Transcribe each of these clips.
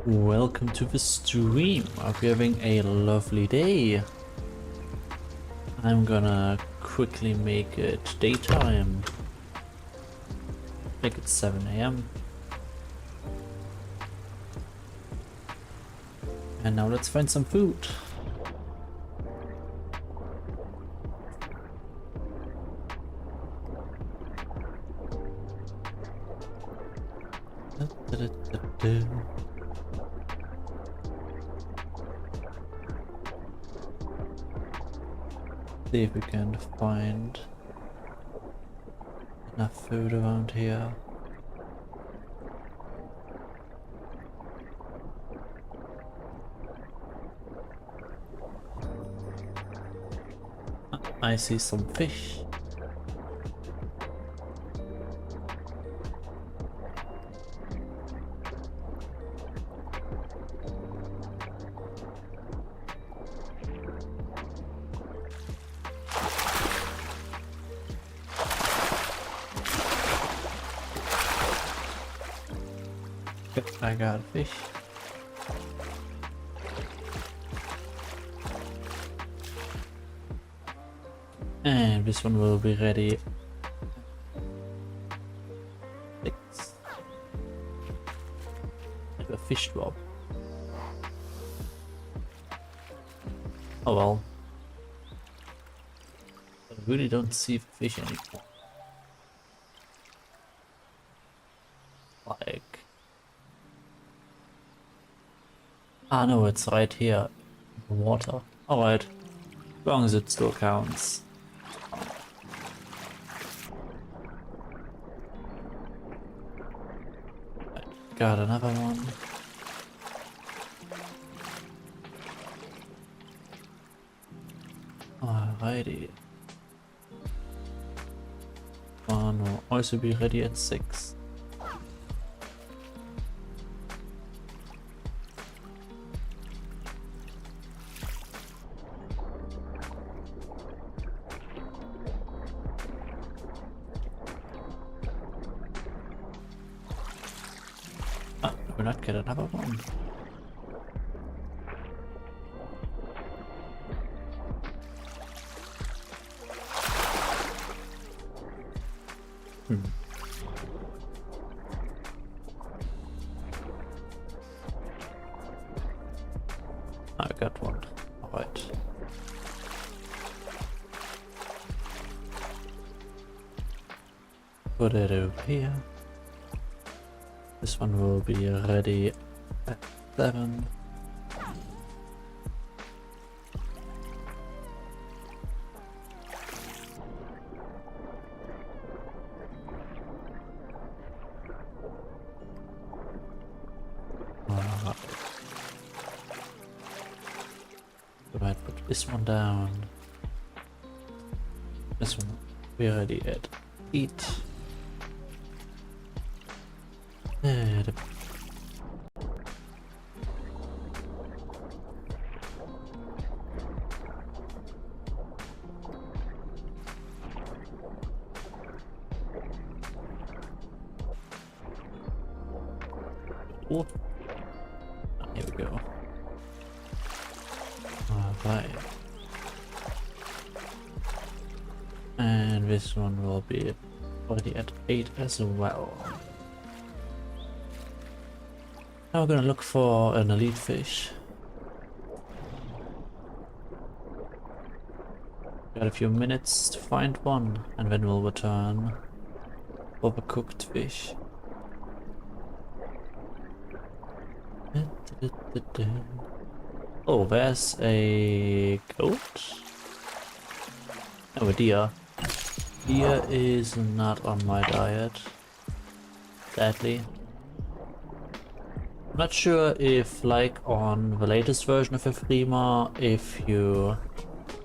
Welcome to the stream. I hope you're having a lovely day. I'm gonna quickly make it daytime. Make it 7 AM. And now let's find some food. See if we can find enough food around here. I see some fish. I got a fish. And this one will be ready. 6. Like a fish drop. Oh well. I really don't see fish anymore. Like. Ah no, it's right here. In the water. Alright. As long as it still counts. Got another one. Alrighty. One will also be ready at 6. We'll not get another one. I got one. Alright. Put it over here. This one will be ready at 7. Right, put this one down. This one will be ready at 8. Oh. Here we go. Alright. And this one will be already at 8 as well. Now we're gonna look for an elite fish. Got a few minutes to find one, and then we'll return for the cooked fish. Oh, there's a goat? Oh, a deer. Deer is not on my diet, sadly. I'm not sure if, like on the latest version of EVRIMA, if you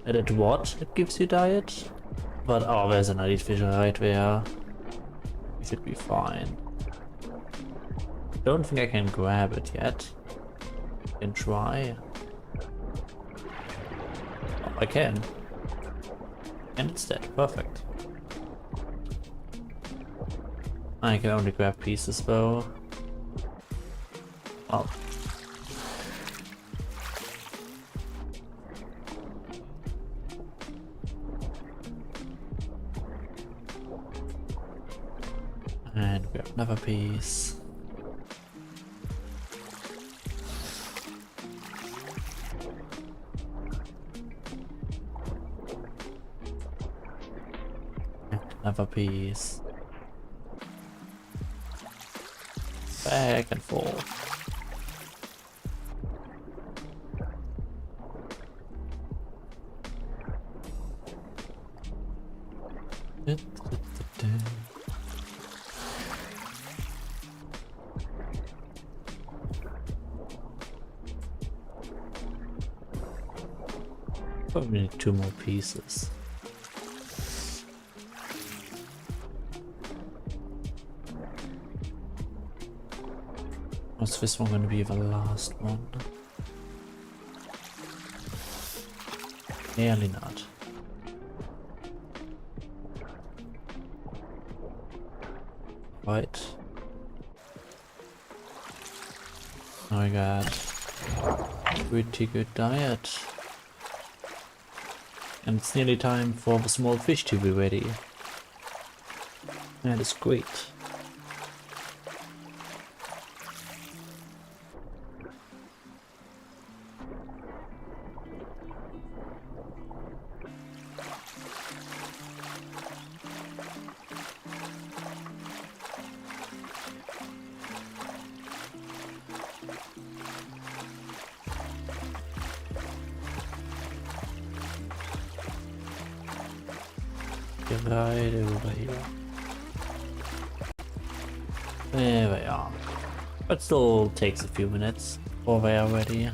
edit what it gives you diet. But oh, there's an elite fish right there. We should be fine. Don't think I can grab it yet. I can try. Oh, I can. And it's dead. Perfect. I can only grab pieces though. Oh, Another piece. Another piece. Back and forth. Probably need 2 more pieces. Was this one going to be the last one? Nearly not. Right. Oh my god. Pretty good diet. And it's nearly time for the small fish to be ready. That is great. Right over here. There we are. But still takes a few minutes before they are ready.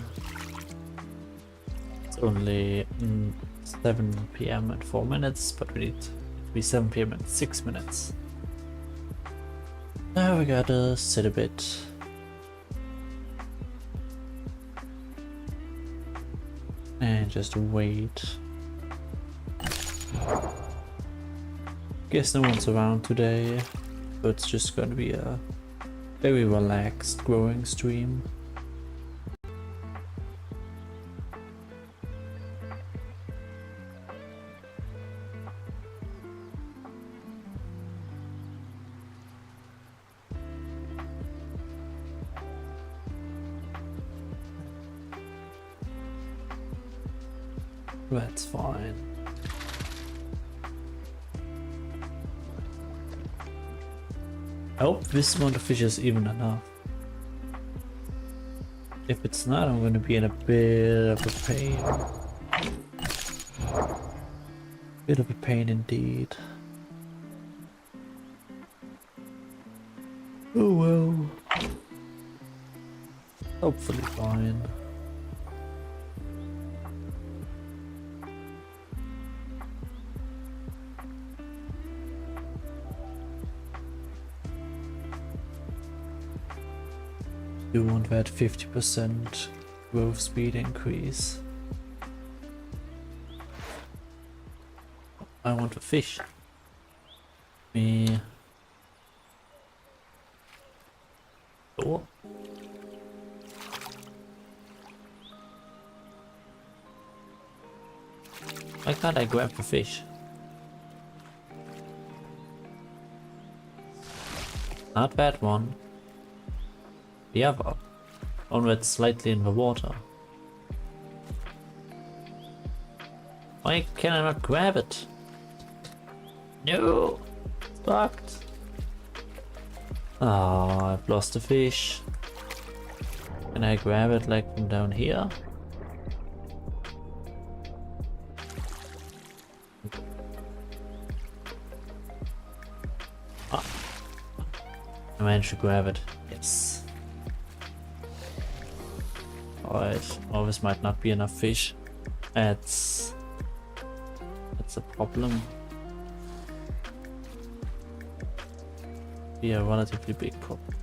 It's only 7 PM and 4 minutes, but we need it to be 7 PM and 6 minutes. Now we gotta sit a bit. And just wait. Guess no one's around today, so it's just gonna be a very relaxed growing stream. That's fine. I hope this amount of fish is even enough. If it's not, I'm going to be in a bit of a pain. Bit of a pain indeed. Oh well. Hopefully fine. You want that 50% growth speed increase. I want a fish. Me. Oh. Why can't I grab the fish? Not that one. The other. One that's slightly in the water. Why can I not grab it? No! It's blocked. Ah, I've lost the fish. Can I grab it like from down here? Ah. I managed to grab it. Yes. Alright, well, this might not be enough fish. That's a problem. Be a relatively big problem.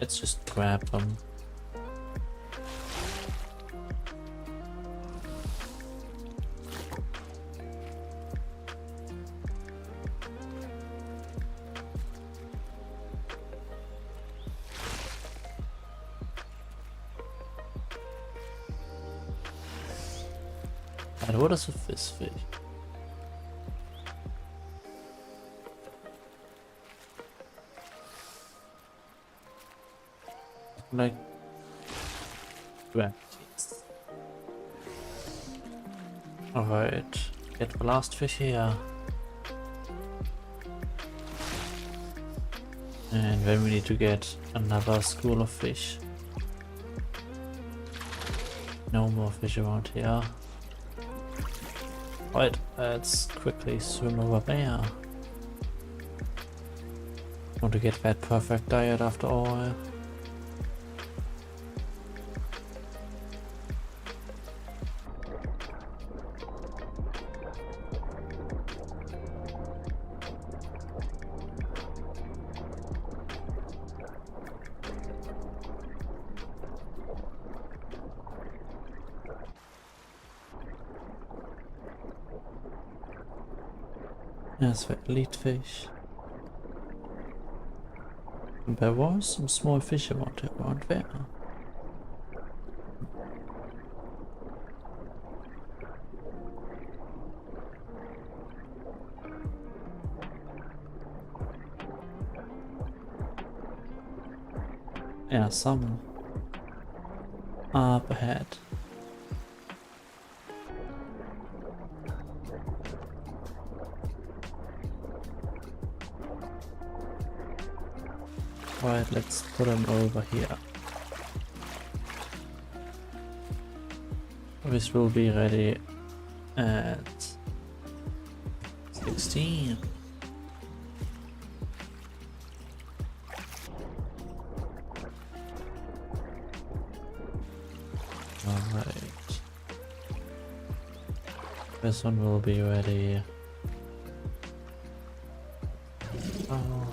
Let's just grab them. And what is with this fish? like 20. Alright, get the last fish here. And then we need to get another school of fish. No more fish around here. Right, let's quickly swim over there. Want to get that perfect diet after all. There's the elite fish. There was some small fish around there. Yeah, some up ahead. Right, let's put them over here. This will be ready at 16. Alright. This one will be ready. Oh.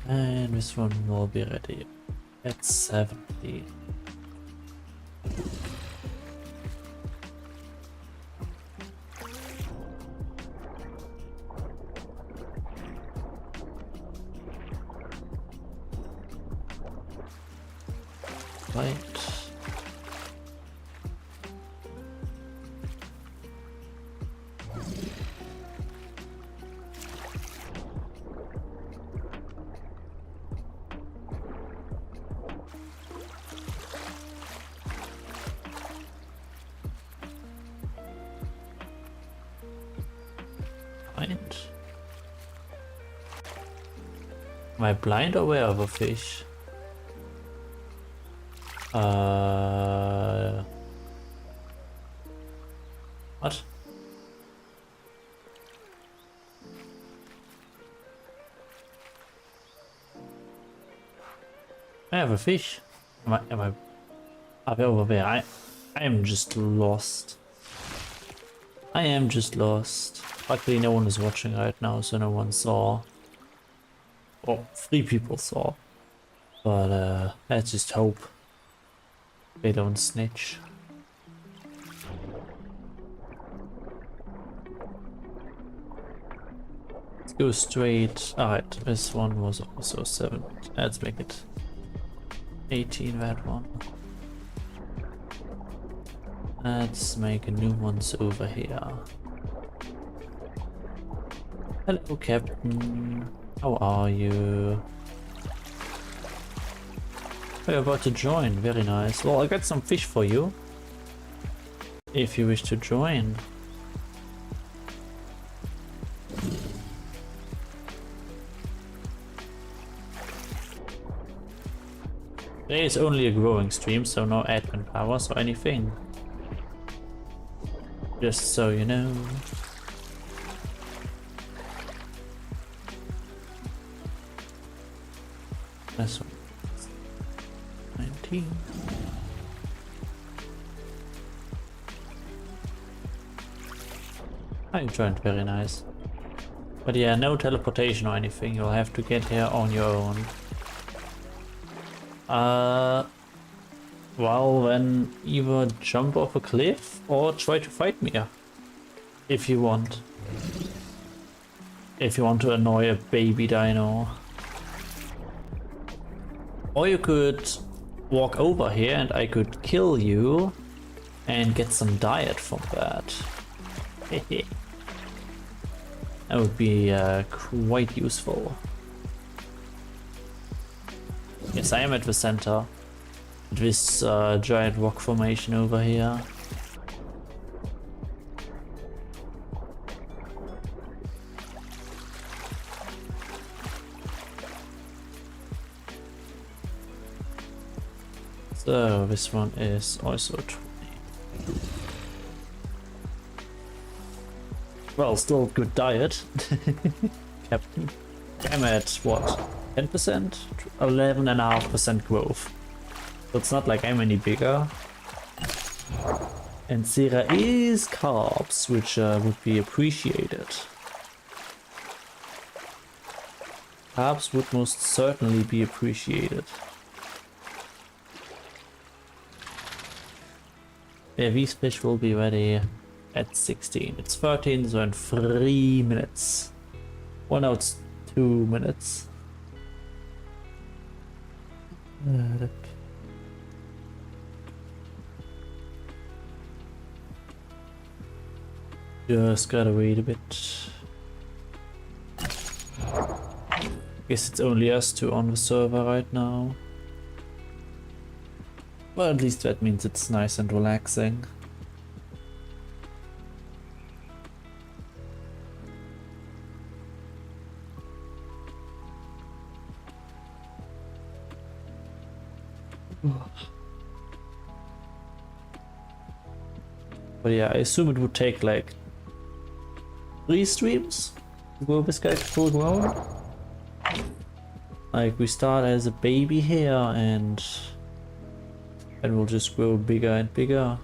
And this one will be ready at 70. Right. Am I blind or aware of a fish? What? I have a fish. Are they over there? I am just lost. I am just lost. Luckily no one is watching right now, so no one saw. Oh, 3 people saw. But let's just hope they don't snitch. Let's go straight. Alright, this one was also 7. Let's make it 18, that one. Let's make new ones over here. Hello, Captain. How are you? Oh, you're about to join. Very nice. Well, I got some fish for you. If you wish to join. There is only a growing stream, so no admin powers or anything. Just so you know. This one. 19. I joined, very nice. But yeah, no teleportation or anything, you'll have to get here on your own. Well then either jump off a cliff or try to fight me if you want. If you want to annoy a baby dino. Or you could walk over here and I could kill you and get some diet from that. That would be quite useful. Yes, I am at the center. This giant rock formation over here. So this one is also 20. Well, still good diet. Captain. I'm at what? 10%? 11.5% growth. So it's not like I'm any bigger. And there is carbs, which would be appreciated. Carbs would most certainly be appreciated. Yeah, these fish will be ready at 16. It's 13, so in 3 minutes. Well, now it's 2 minutes. Just gotta wait a bit. Guess it's only us two on the server right now. Well, at least that means it's nice and relaxing. But yeah, I assume it would take like 3 streams to go this guy full grown. Like we start as a baby here and we'll just grow bigger and bigger.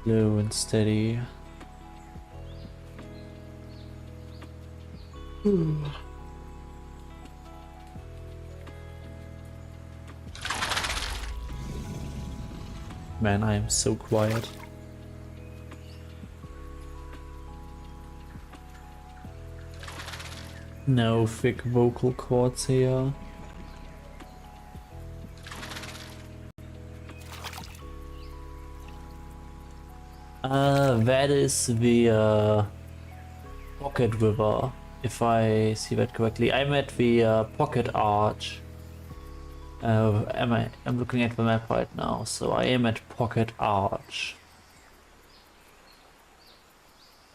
Slow and steady. Man, I am so quiet. No thick vocal cords here. That is the Pocket River, if I see that correctly. I'm at the Pocket Arch. I'm looking at the map right now, so I am at Pocket Arch.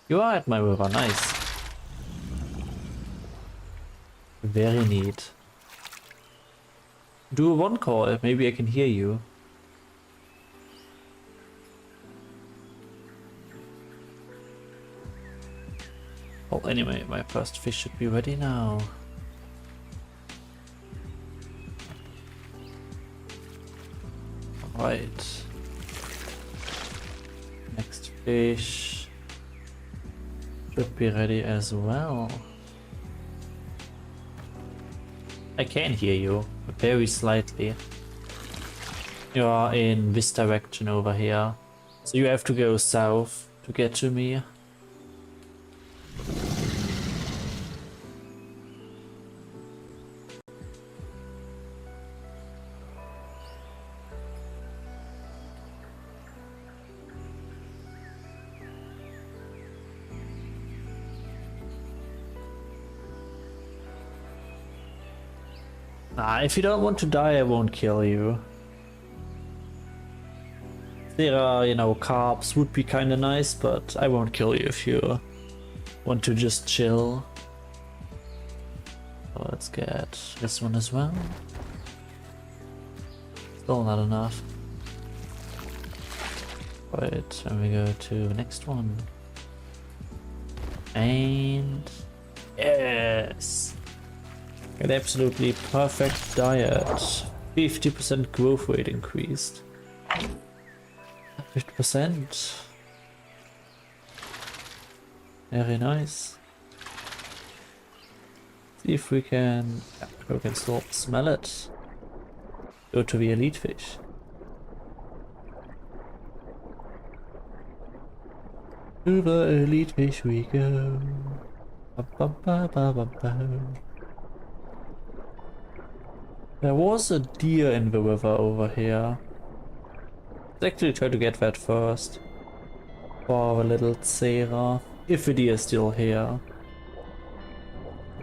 You are at my river, nice. Very neat. Do a one call, maybe I can hear you. Well, anyway, my first fish should be ready now. Right. Next fish should be ready as well. I can hear you, very slightly. You are in this direction over here. So you have to go south to get to me. Nah, if you don't want to die, I won't kill you. There are, you know, carbs would be kinda nice, but I won't kill you if you want to just chill. So let's get this one as well. Still not enough. Right, and we go to the next one. And yes! An absolutely perfect diet. 50% growth rate increased. 50%. Very nice. See if we can... yeah, we can still smell it. Go to the elite fish. To the elite fish we go. Ba, ba, ba, ba, ba, ba. There was a deer in the river over here. Let's actually try to get that first. For a little Zera. If the deer is still here.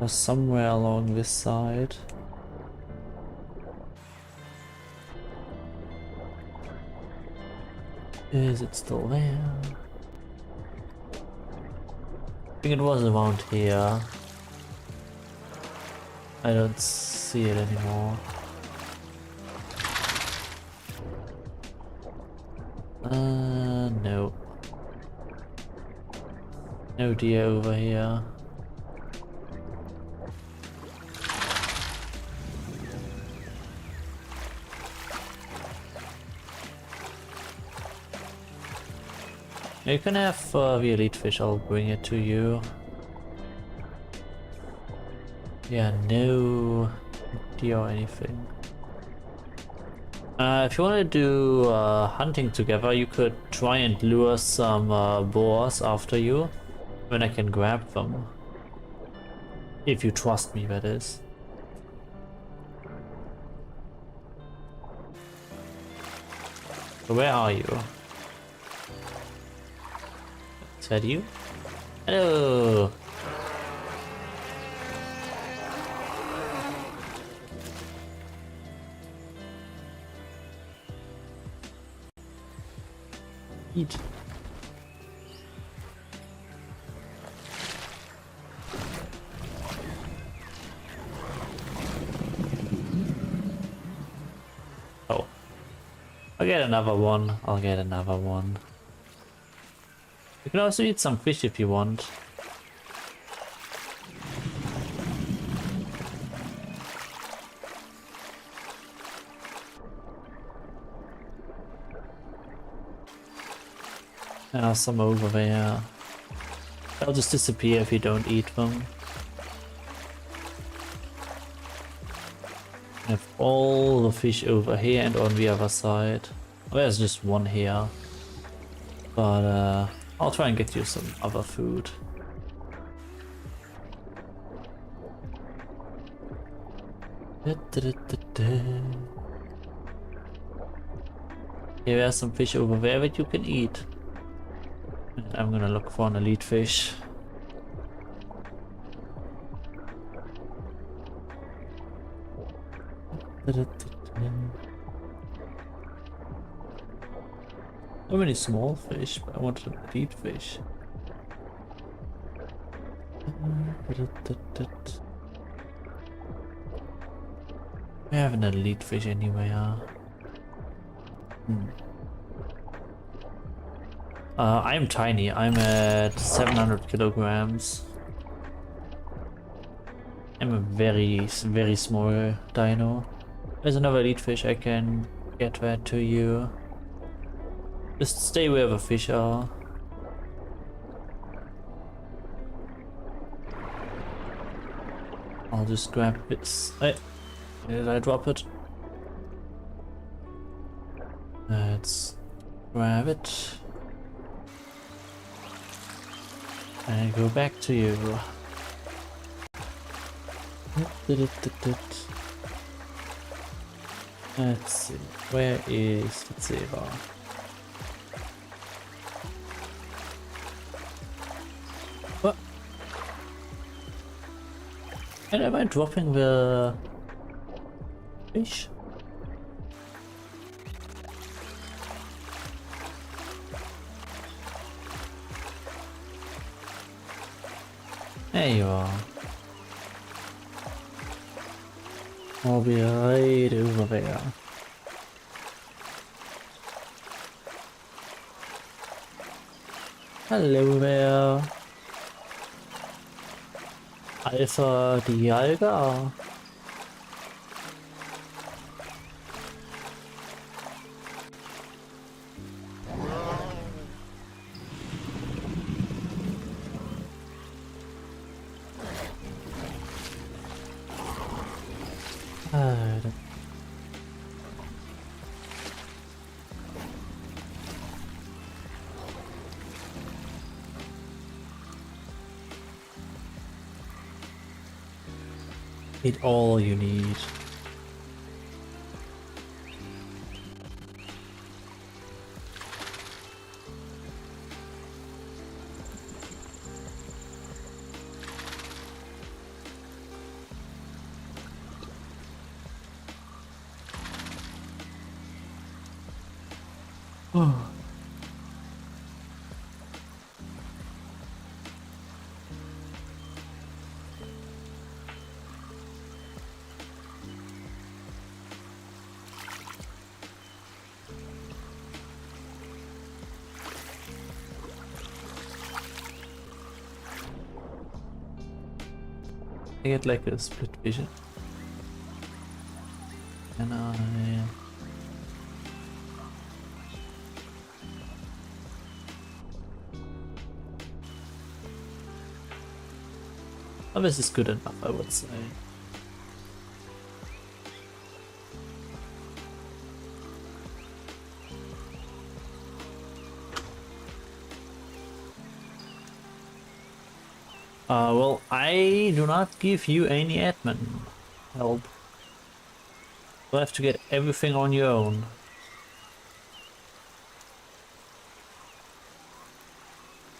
Or somewhere along this side. Is it still there? I think it was around here. I don't see it anymore. No. No deer over here. You can have the elite fish, I'll bring it to you. Yeah, no deer or anything. If you want to do hunting together, you could try and lure some boars after you, when I can grab them. If you trust me, that is. So where are you? Is that you? Hello! Eat. Oh. I'll get another one. I'll get another one. You can also eat some fish if you want. There are some over there. They'll just disappear if you don't eat them. I have all the fish over here and on the other side. Oh, there's just one here. But I'll try and get you some other food. Here are some fish over there that you can eat. And I'm gonna look for an elite fish. So many small fish, but I wanted an elite fish. We have an elite fish anywhere. I'm tiny. I'm at 700 kilograms. I'm a very, very small dino. There's another elite fish. I can get that to you. Just stay where the fish are. I'll just grab this. Hey, did I drop it? Let's grab it. And go back to you. Let's see. Where is the Zebra? What? And am I dropping the fish? There you are. I'll be right over there. Hello there. Alpha Dialga. Eat all you need. Oh. I get like a split vision. Can I? Oh, this is good enough, I would say. Well, I do not give you any admin help. You have to get everything on your own.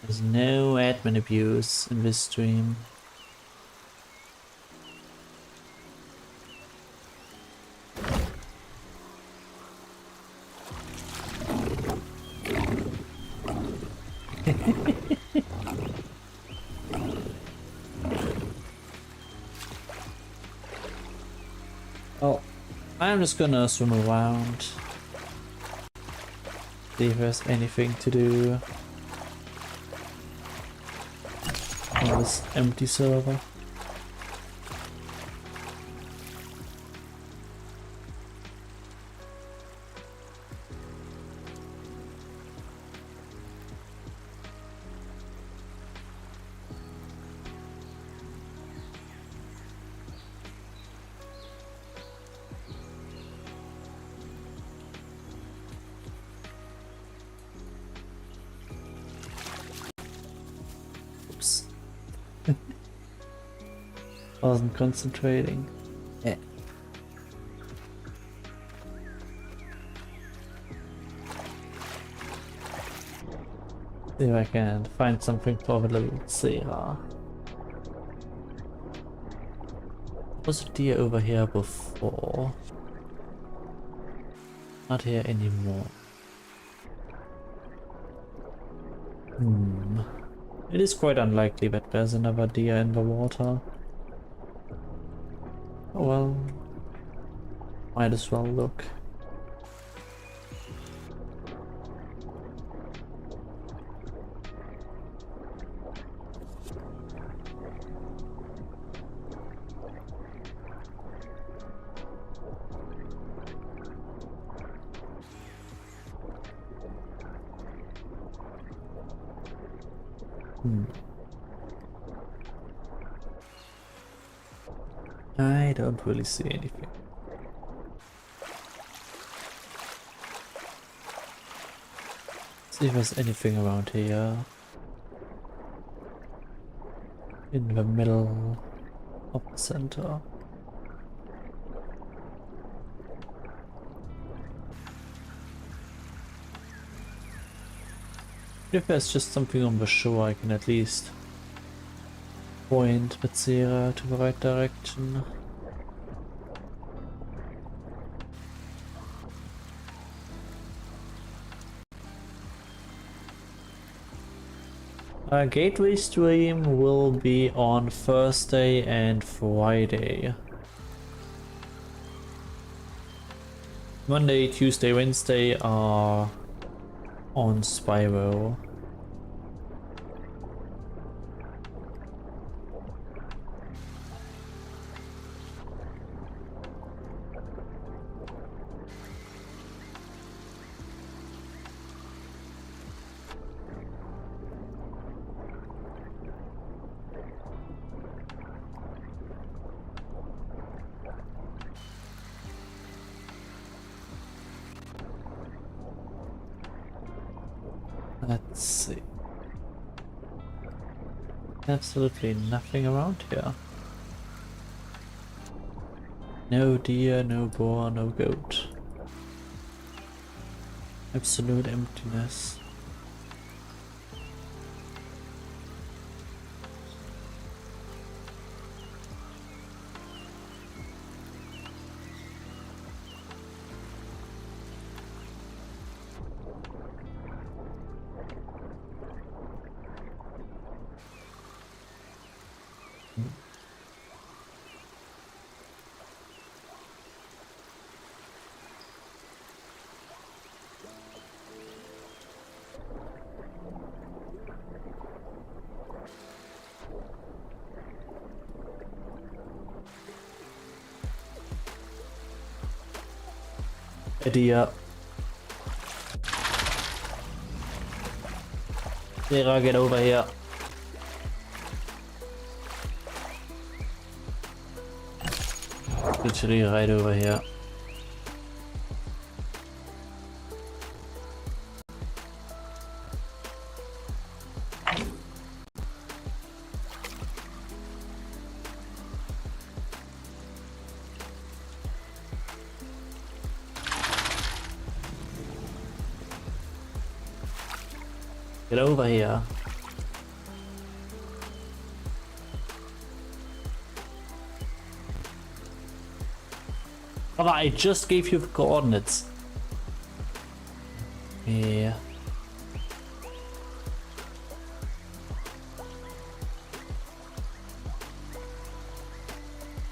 There's no admin abuse in this stream. Oh, I'm just gonna swim around. See if there's anything to do on this empty server. Oops. Wasn't concentrating. Yeah. See if I can find something for the little Sarah. Was a deer over here before? Not here anymore. It is quite unlikely that there's another deer in the water. Oh well, might as well look. I don't really see anything. See if there's anything around here. In the middle of the center. If there's just something on the shore, I can at least point Becerra to the right direction. Gateway stream will be on Thursday and Friday. Monday, Tuesday, Wednesday are on Spyro. Let's see. Absolutely nothing around here. No deer, no boar, no goat. Absolute emptiness. idea. Sarah, get over here. Literally right over here. Get over here. But I just gave you the coordinates. Yeah.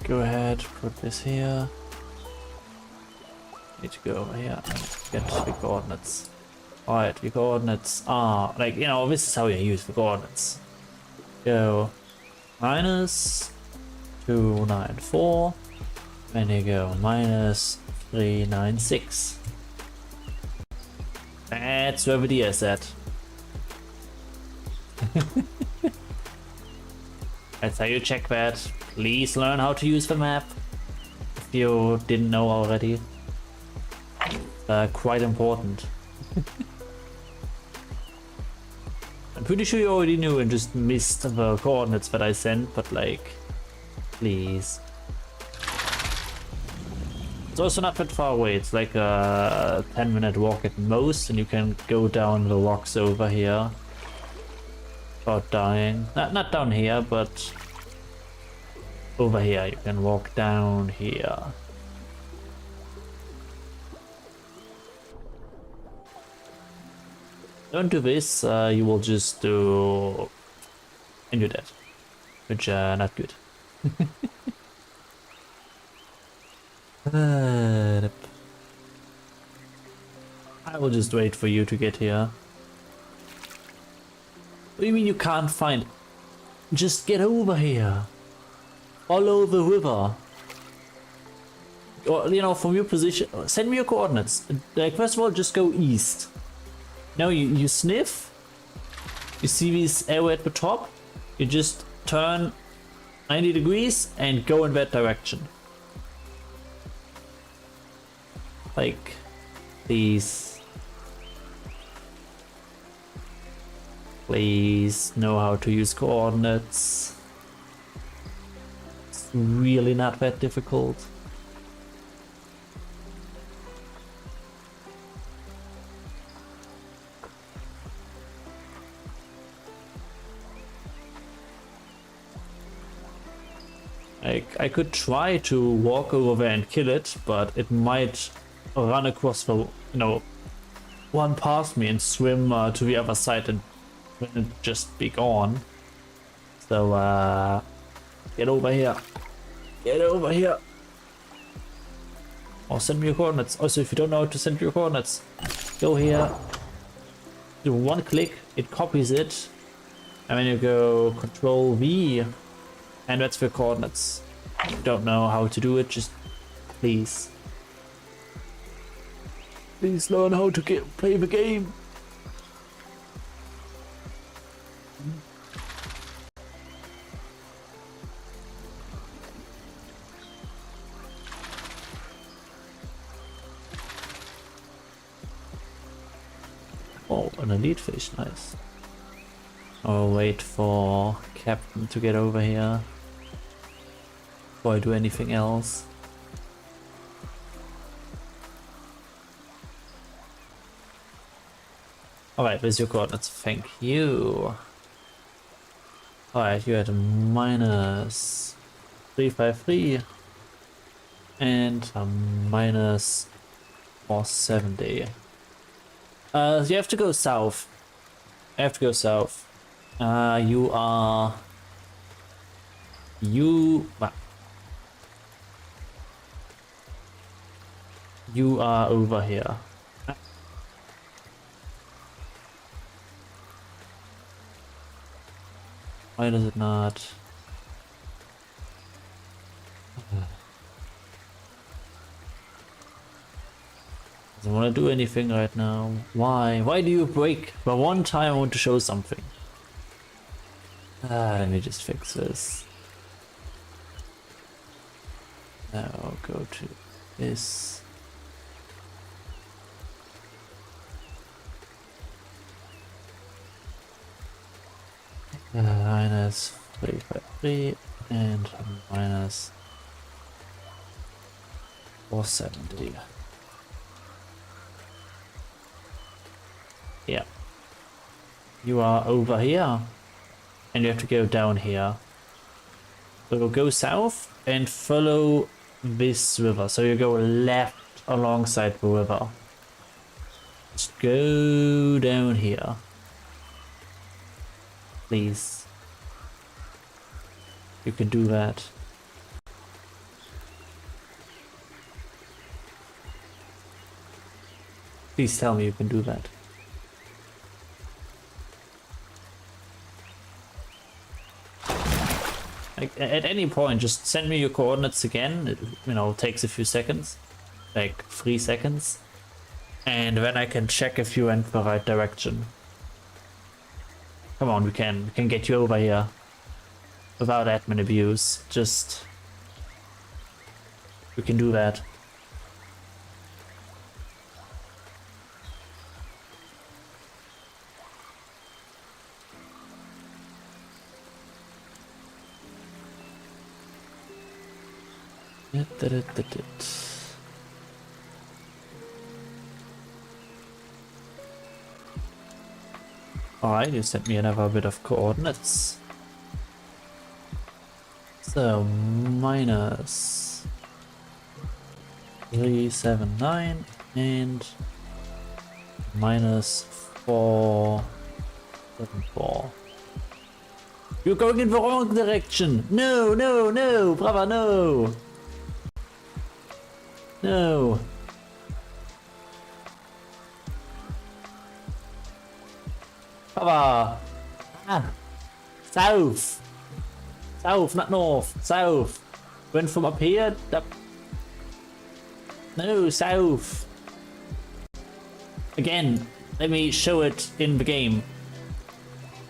Go ahead, put this here. Need to go over here and get the coordinates. Alright, the coordinates are, like, you know, this is how you use the coordinates. Go minus 294. And you go minus 396. That's where the D is at. That's how you check that. Please learn how to use the map. If you didn't know already. Quite important. I'm pretty sure you already knew and just missed the coordinates that I sent, but like, please. It's also not that far away, it's like a 10-minute walk at most, and you can go down the rocks over here without dying. Not down here, but over here. You can walk down here. Don't do this, you will just do... and you're dead. Which, not good. I will just wait for you to get here. What do you mean you can't find? Just get over here. Follow the river. Or, you know, from your position, send me your coordinates. Like, first of all, just go east. Now you sniff. You see this arrow at the top. You just turn 90 degrees and go in that direction. Like, please. Please know how to use coordinates. It's really not that difficult. Like, I could try to walk over there and kill it, but it might run across the, you know, one past me and swim to the other side and just be gone. So, get over here. Get over here. Or send me your coordinates. Also, if you don't know how to send your coordinates, go here. Do one click, it copies it. And then you go Control V. And that's the coordinates. If you don't know how to do it, just please. Please learn how to play the game. Oh, an elite fish, nice. I'll wait for Captain to get over here before I do anything else. Alright, there's your coordinates, thank you. Alright, you had a minus 353 and a minus 470. So you have to go south. I have to go south. You are over here. Why does it not? Doesn't want to do anything right now. Why? Why do you break? But one time I want to show something. Let me just fix this. Now go to this. Minus 353 and minus 470. Yeah. You are over here. And you have to go down here. So go south and follow this river. So you go left alongside the river. Just go down here. Please. You can do that. Please tell me you can do that. Like, at any point, just send me your coordinates again. It, you know, takes a few seconds. Like 3 seconds. And then I can check if you went the right direction. Come on, we can get you over here. Without admin abuse. Just... we can do that. Alright, you sent me another bit of coordinates. So, minus 379 and minus 474. You're going in the wrong direction! No, no, no! Brava, no! No! Brava! Ah! South! South, not north! South! Went from up here, up... No, south! Again, let me show it in the game.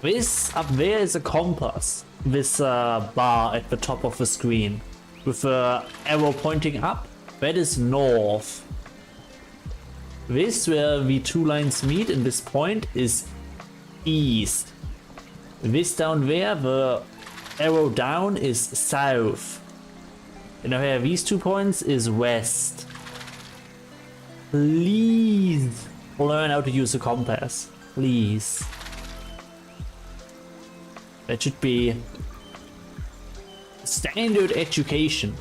This up there is a compass. This bar at the top of the screen. With the arrow pointing up. That is north. This, where the 2 lines meet in this point, is east. This down there, the arrow down, is south. And where these 2 points is west. Please learn how to use a compass. Please. That should be standard education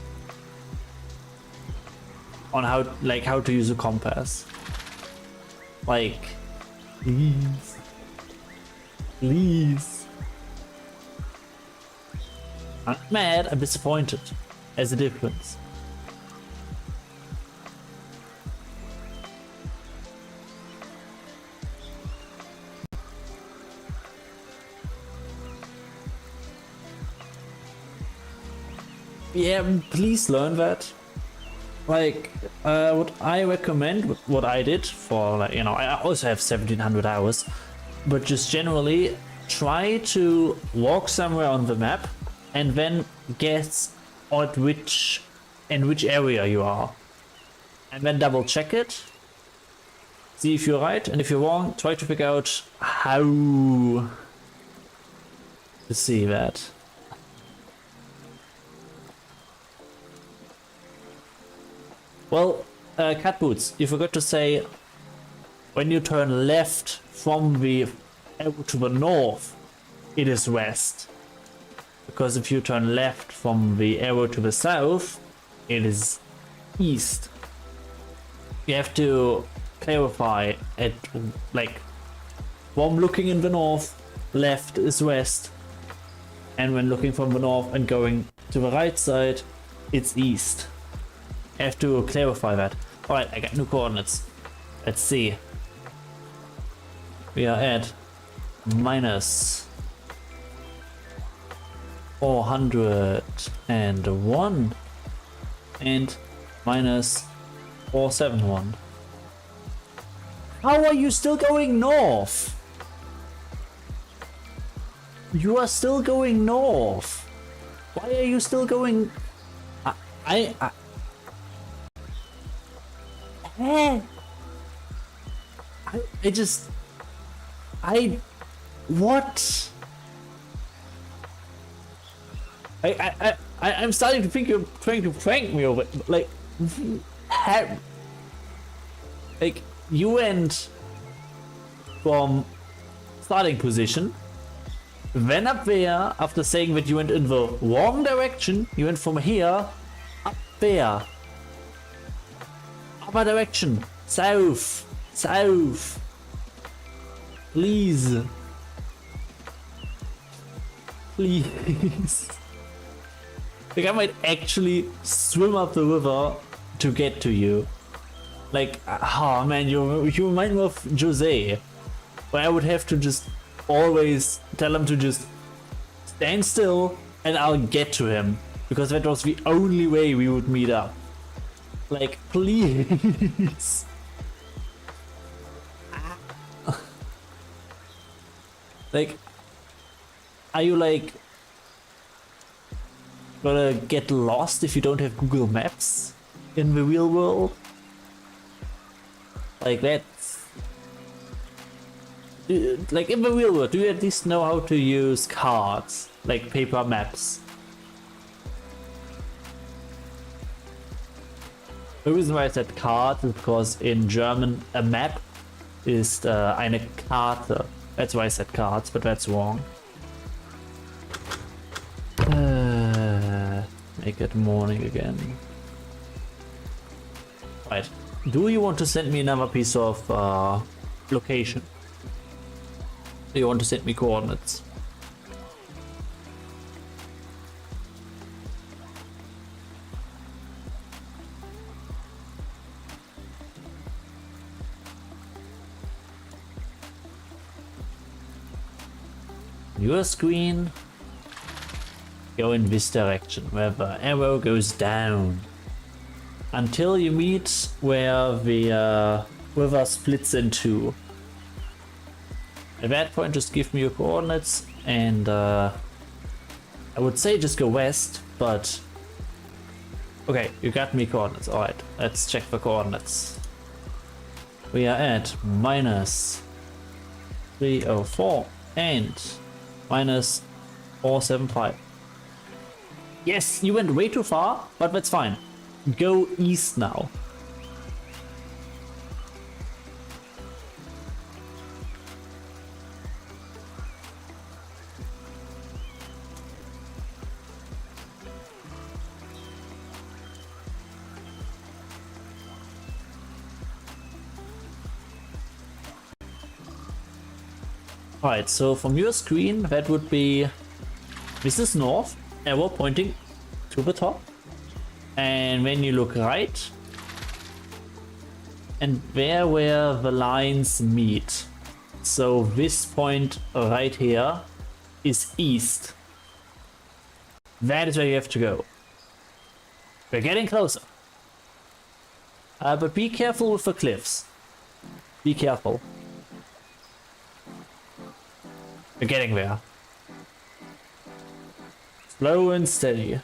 on how to use a compass. Like, please. Please. I'm not mad, I'm disappointed. There's a difference. Yeah, please learn that. Like, what I recommend, what I did for, like, you know, I also have 1700 hours, but just generally try to walk somewhere on the map and then guess at which area you are, and then double check it, see if you're right, and if you're wrong, try to figure out how to see that. Well, Cat Boots, you forgot to say, when you turn left from the arrow to the north, it is west. Because if you turn left from the arrow to the south, it is east. You have to clarify it, like, from looking in the north, left is west. And when looking from the north and going to the right side, it's east. I have to clarify that. Alright, I got new coordinates. Let's see. We are at minus 401 and minus 471. How are you still going north? You are still going north. Why are you still going? I just what? I'm starting to think you're trying to prank me over, like you went from starting position, went up there after saying that you went in the wrong direction. You went from here up there, other direction, south, please. Like I might actually swim up the river to get to you. Like, oh man, you remind me of Jose, where I would have to just always tell him to just stand still and I'll get to him, because that was the only way we would meet up. Like, please. Like, are you like gonna get lost if you don't have Google Maps in the real world? Like that's like in the real world, do you at least know how to use cards, like paper maps? The reason why I said card is because in German a map is eine Karte. That's why I said cards, but that's wrong. Make it morning again. Right. Do you want to send me another piece of location? Do you want to send me coordinates? Your screen, go in this direction where the arrow goes down until you meet where the river splits in two. At that point, just give me your coordinates, and I would say just go west, but okay, you got me coordinates. All right, let's check the coordinates. We are at minus 304 and minus 475. Yes, you went way too far, but that's fine. Go east now. Alright, so from your screen, that would be, this is north, arrow pointing to the top. And when you look right, and there where the lines meet. So this point right here is east. That is where you have to go. We're getting closer. But be careful with the cliffs. Be careful. We're getting there. Slow and steady.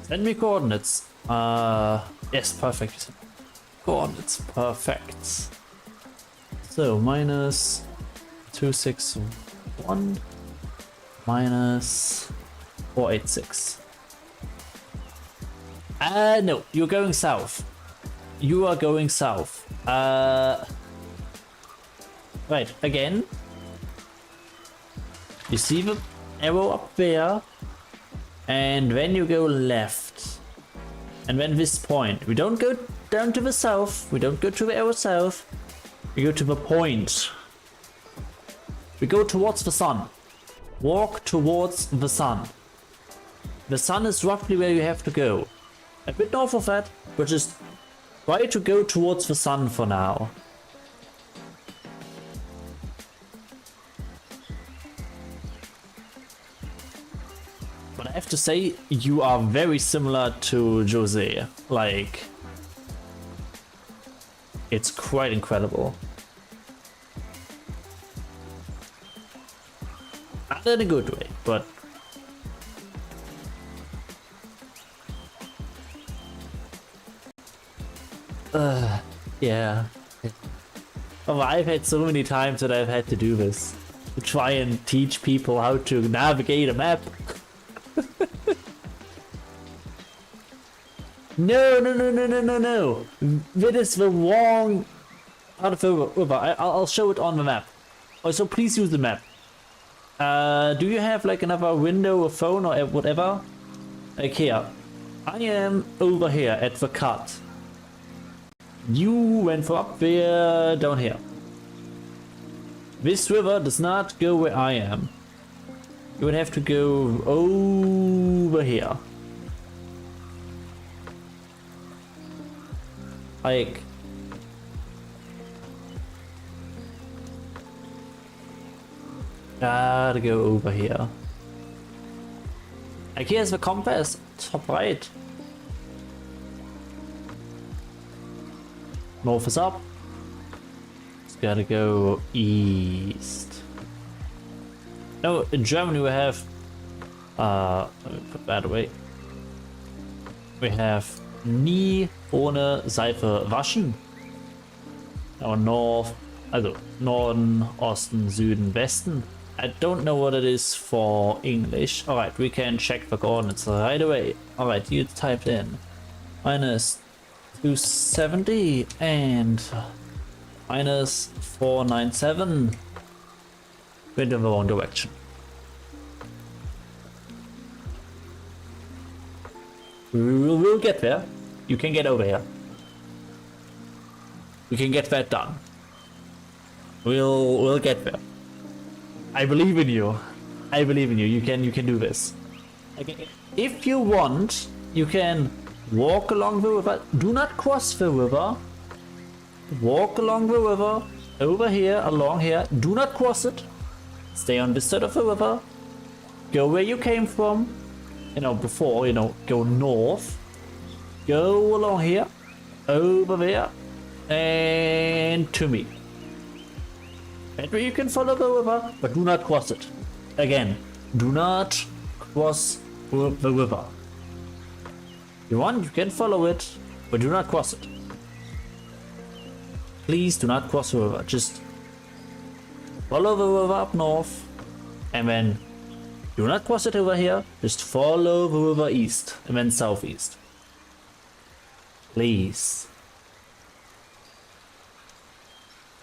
Send me coordinates. Yes, perfect. Coordinates, perfect. So minus 261 minus 486. No, you're going south. You are going south. Right, again. You see the arrow up there, and then you go left. And then this point, we don't go down to the south, we don't go to the arrow south, we go to the point. We go towards the sun. Walk towards the sun. The sun is roughly where you have to go. A bit north of that, but just try to go towards the sun for now. But I have to say, you are very similar to Jose. Like, it's quite incredible. Not in a good way, but yeah. Oh, I've had so many times that I've had to do this. To try and teach people how to navigate a map. No. That is the wrong part of the river. I'll show it on the map. Also, please use the map. Do you have like another window, a phone or whatever? Like here. I am over here at the cut. You went from up there down here. This river does not go where I am. You would have to go over here. Like, gotta go over here. Like, here's the compass, top right. North is up. It's gotta go east. No, in Germany we have, let me put that away. We have nie ohne Seife waschen. Or north, also Norden, Osten, Süden, Westen. I don't know what it is for English. Alright, we can check the coordinates right away. Alright, you typed in minus 270 and minus 497. Went in the wrong direction. We'll get there. You can get over here. We can get that done. We'll get there. I believe in you. I believe in you. You can do this. Okay. If you want, you can walk along the river. Do not cross the river. Walk along the river. Over here, along here. Do not cross it. Stay on this side of the river. Go where you came from. You know, before, you know, go north. Go along here. Over there. And to me. That way you can follow the river, but do not cross it. Again, do not cross the river. If you want, you can follow it, but do not cross it. Please do not cross the river. Just follow the river up north, and then do not cross it over here. Just follow the river east, and then southeast. Please.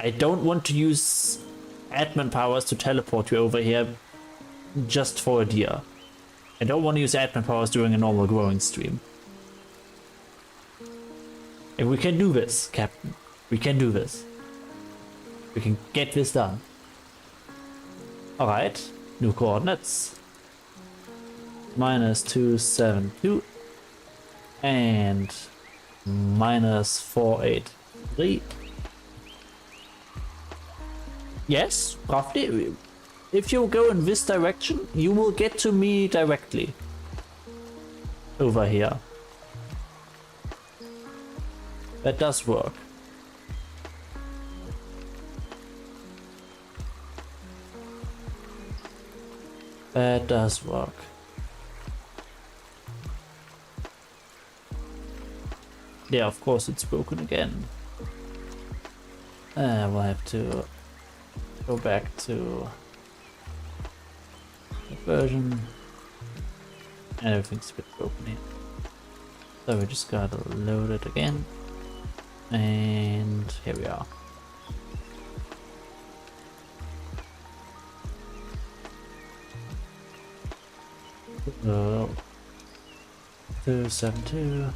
I don't want to use admin powers to teleport you over here just for a deer. I don't want to use admin powers during a normal growing stream. And we can do this, Captain. We can do this. We can get this done. Alright, new coordinates. Minus 272 and minus 483. Yes, roughly. If you go in this direction, you will get to me directly. Over here. That does work. That does work. Yeah, of course it's broken again. We'll have to go back to the version, and everything's a bit broken here. So we just gotta load it again, and here we are. So 272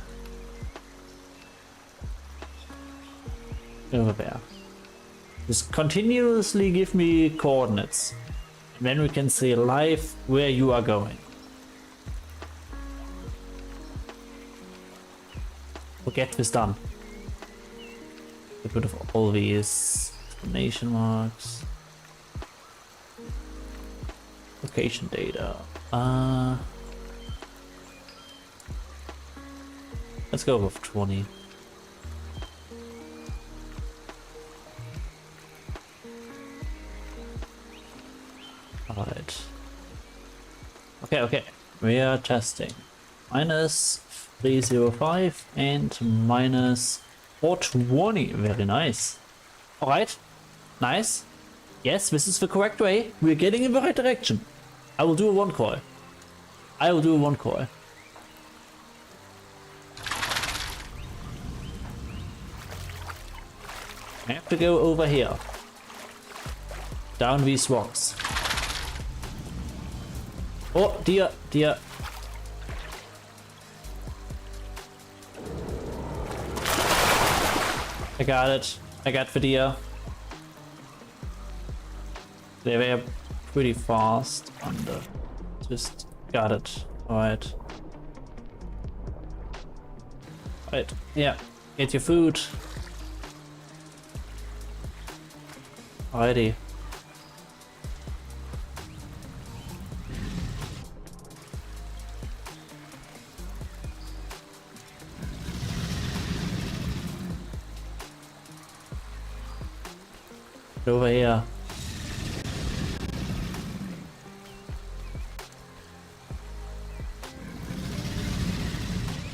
over there. Just continuously give me coordinates, and then we can see live where you are going. We'll get this done. Get rid of all these exclamation marks. Location data. Let's go with 20. Alright. Okay. We are testing. Minus 305 and minus 420. Very nice. Alright. Nice. Yes, this is the correct way. We're getting in the right direction. I will do a one call. I have to go over here. Down these rocks. Oh, dear. I got it. I got the deer. They were pretty fast under. Just got it. Alright. Right. Yeah. Get your food. Alrighty. Get over here.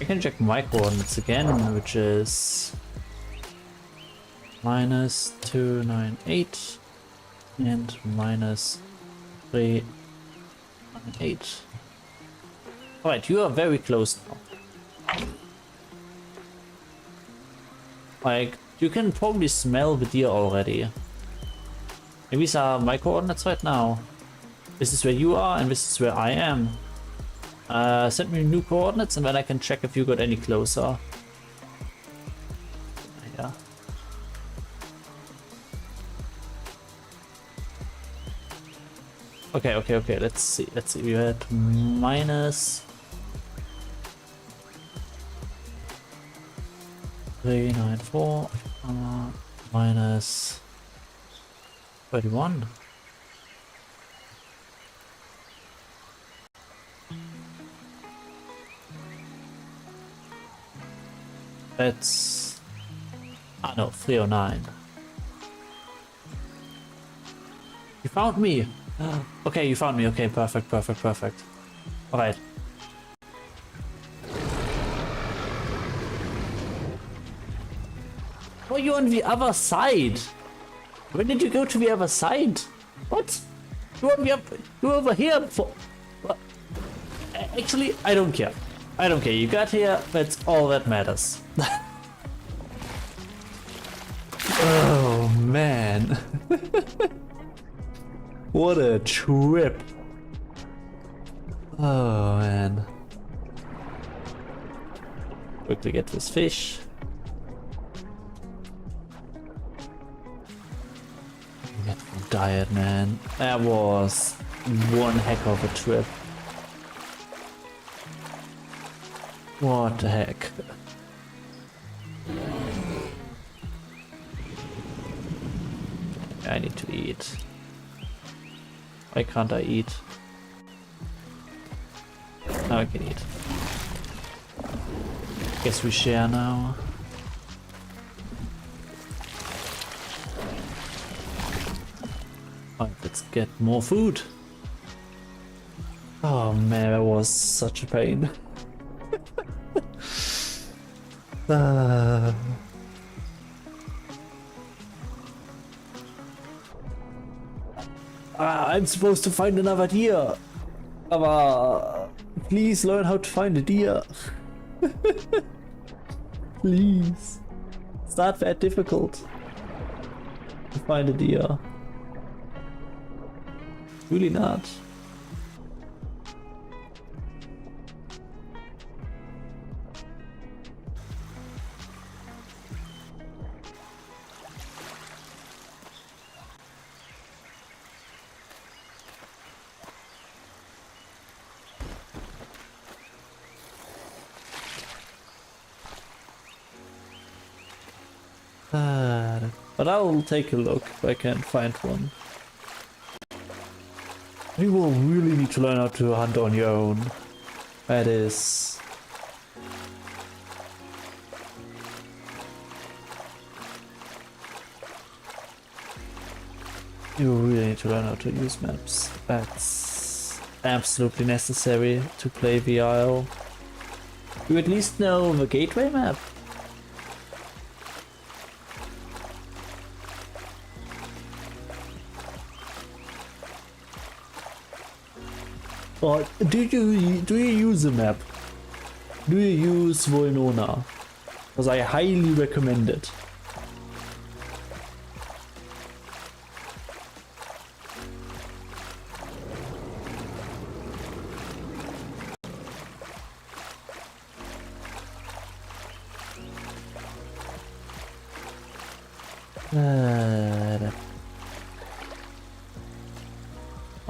I can check my coordinates again, which is minus 298 and minus 398. Alright, you are very close now. Like, you can probably smell the deer already. Maybe these are my coordinates right now. This is where you are and this is where I am. Send me new coordinates and then I can check if you got any closer. Yeah. Okay. Let's see. We had minus 394 minus 31. That's no, 309. You found me. Okay, you found me. Okay, perfect. All right. Oh, you're on the other side. When did you go to the other side? What? You're over here for... What? Actually, I don't care. You got here, that's all that matters. Oh, man. What a trip. Oh, man. Quickly get this fish. Diet, man. That was one heck of a trip. What the heck? I need to eat. Why can't I eat? Now I can eat. Guess we share now. Alright, let's get more food. Oh man, that was such a pain. I'm supposed to find another deer. Please learn how to find a deer. Please. It's not that difficult to find a deer. Really not. But I'll take a look if I can find one. You will really need to learn how to hunt on your own. That is... You really need to learn how to use maps. That's absolutely necessary to play the Isle. You at least know the gateway map. Or do you use a map? Do you use Voinona? Because I highly recommend it.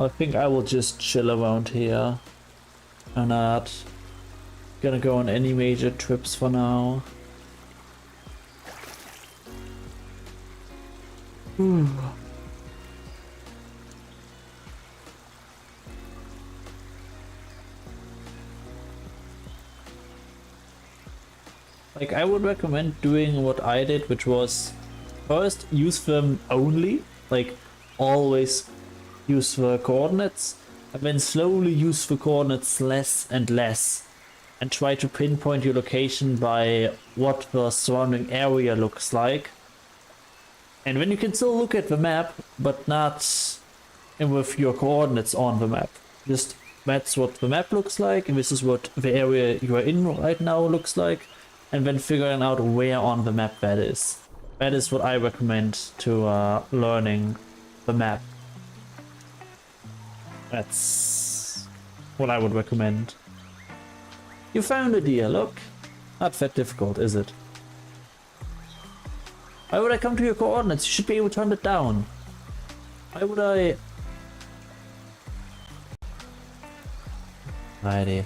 I think I will just chill around here. I'm not gonna go on any major trips for now. Like, I would recommend doing what I did, which was first use them only, like always use the coordinates, and then slowly use the coordinates less and less, and try to pinpoint your location by what the surrounding area looks like. And then you can still look at the map, but not with your coordinates on the map. Just that's what the map looks like, and this is what the area you are in right now looks like, and then figuring out where on the map that is. That is what I recommend to learning the map. That's what I would recommend. You found a deer, look. Not that difficult, is it? Why would I come to your coordinates? You should be able to hunt it down. Why would I... Righty.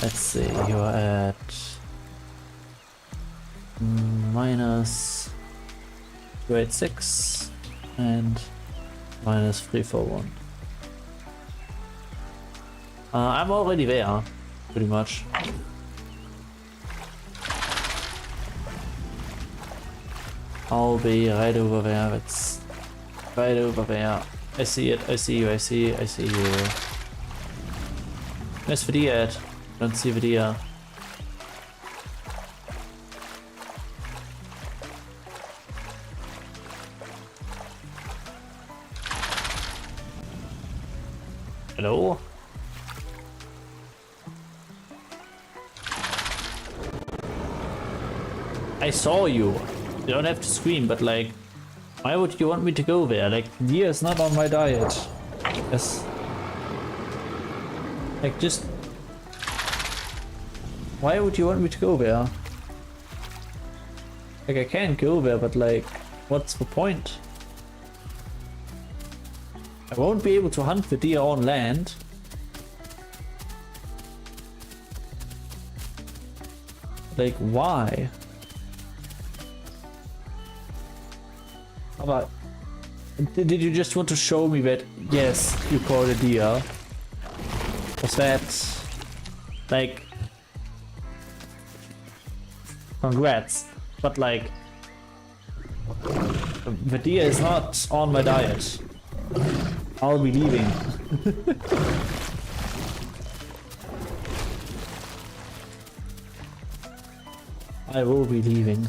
Let's see, you're at... minus 286 and minus 341. I'm already there, pretty much. I'll be right over there. It's right over there. I see it. I see you. I see you. Where's the deer at? Don't see the deer. Hello? I saw you. You don't have to scream, but like, why would you want me to go there? Like, deer is not on my diet. Yes. Like, just... Why would you want me to go there? Like, I can't go there, but like, what's the point? I won't be able to hunt the deer on land. Like, why? How about... Did you just want to show me that, yes, you caught a deer? Was that... Like... Congrats. But like... The deer is not on my diet. I'll be leaving. I will be leaving.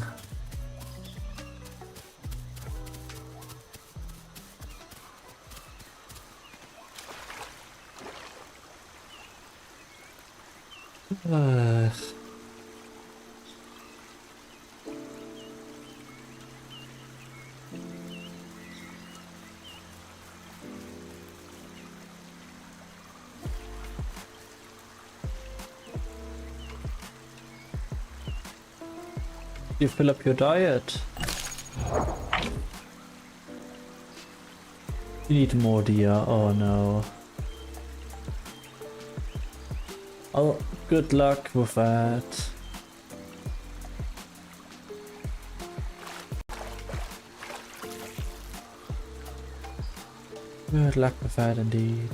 You fill up your diet. You need more deer. Oh no. Oh, good luck with that. Good luck with that indeed.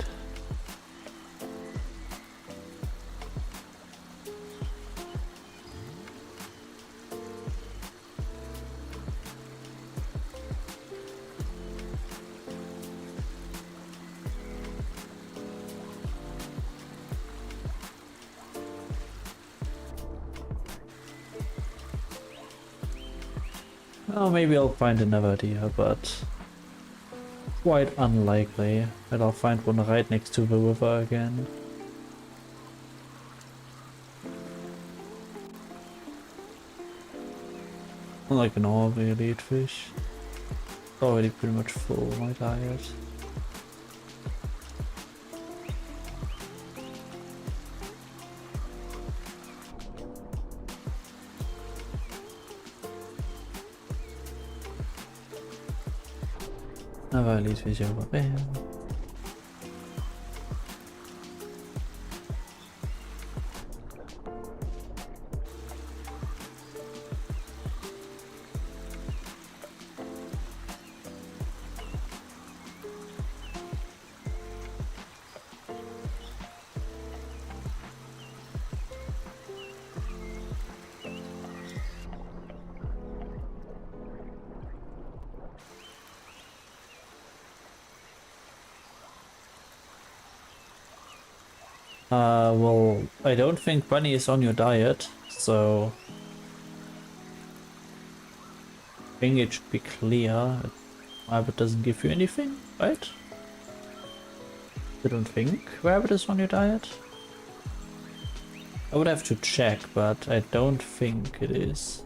Oh, maybe I'll find another deer, but quite unlikely that I'll find one right next to the river again. Like an all the elite fish. It's already pretty much full, my diet. Another elite fish over there. Well, I don't think bunny is on your diet, so I think it should be clear. Rabbit doesn't give you anything, right? I don't think rabbit is on your diet. I would have to check, but I don't think it is.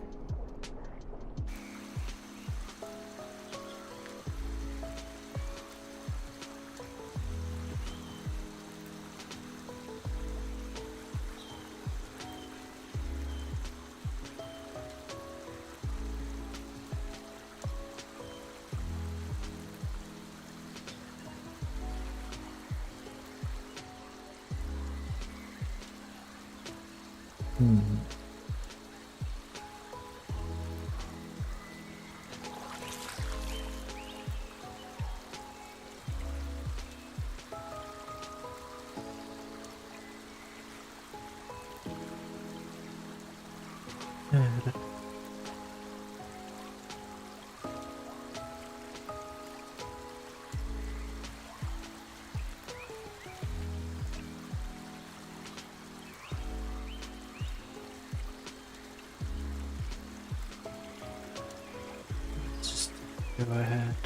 Just go ahead.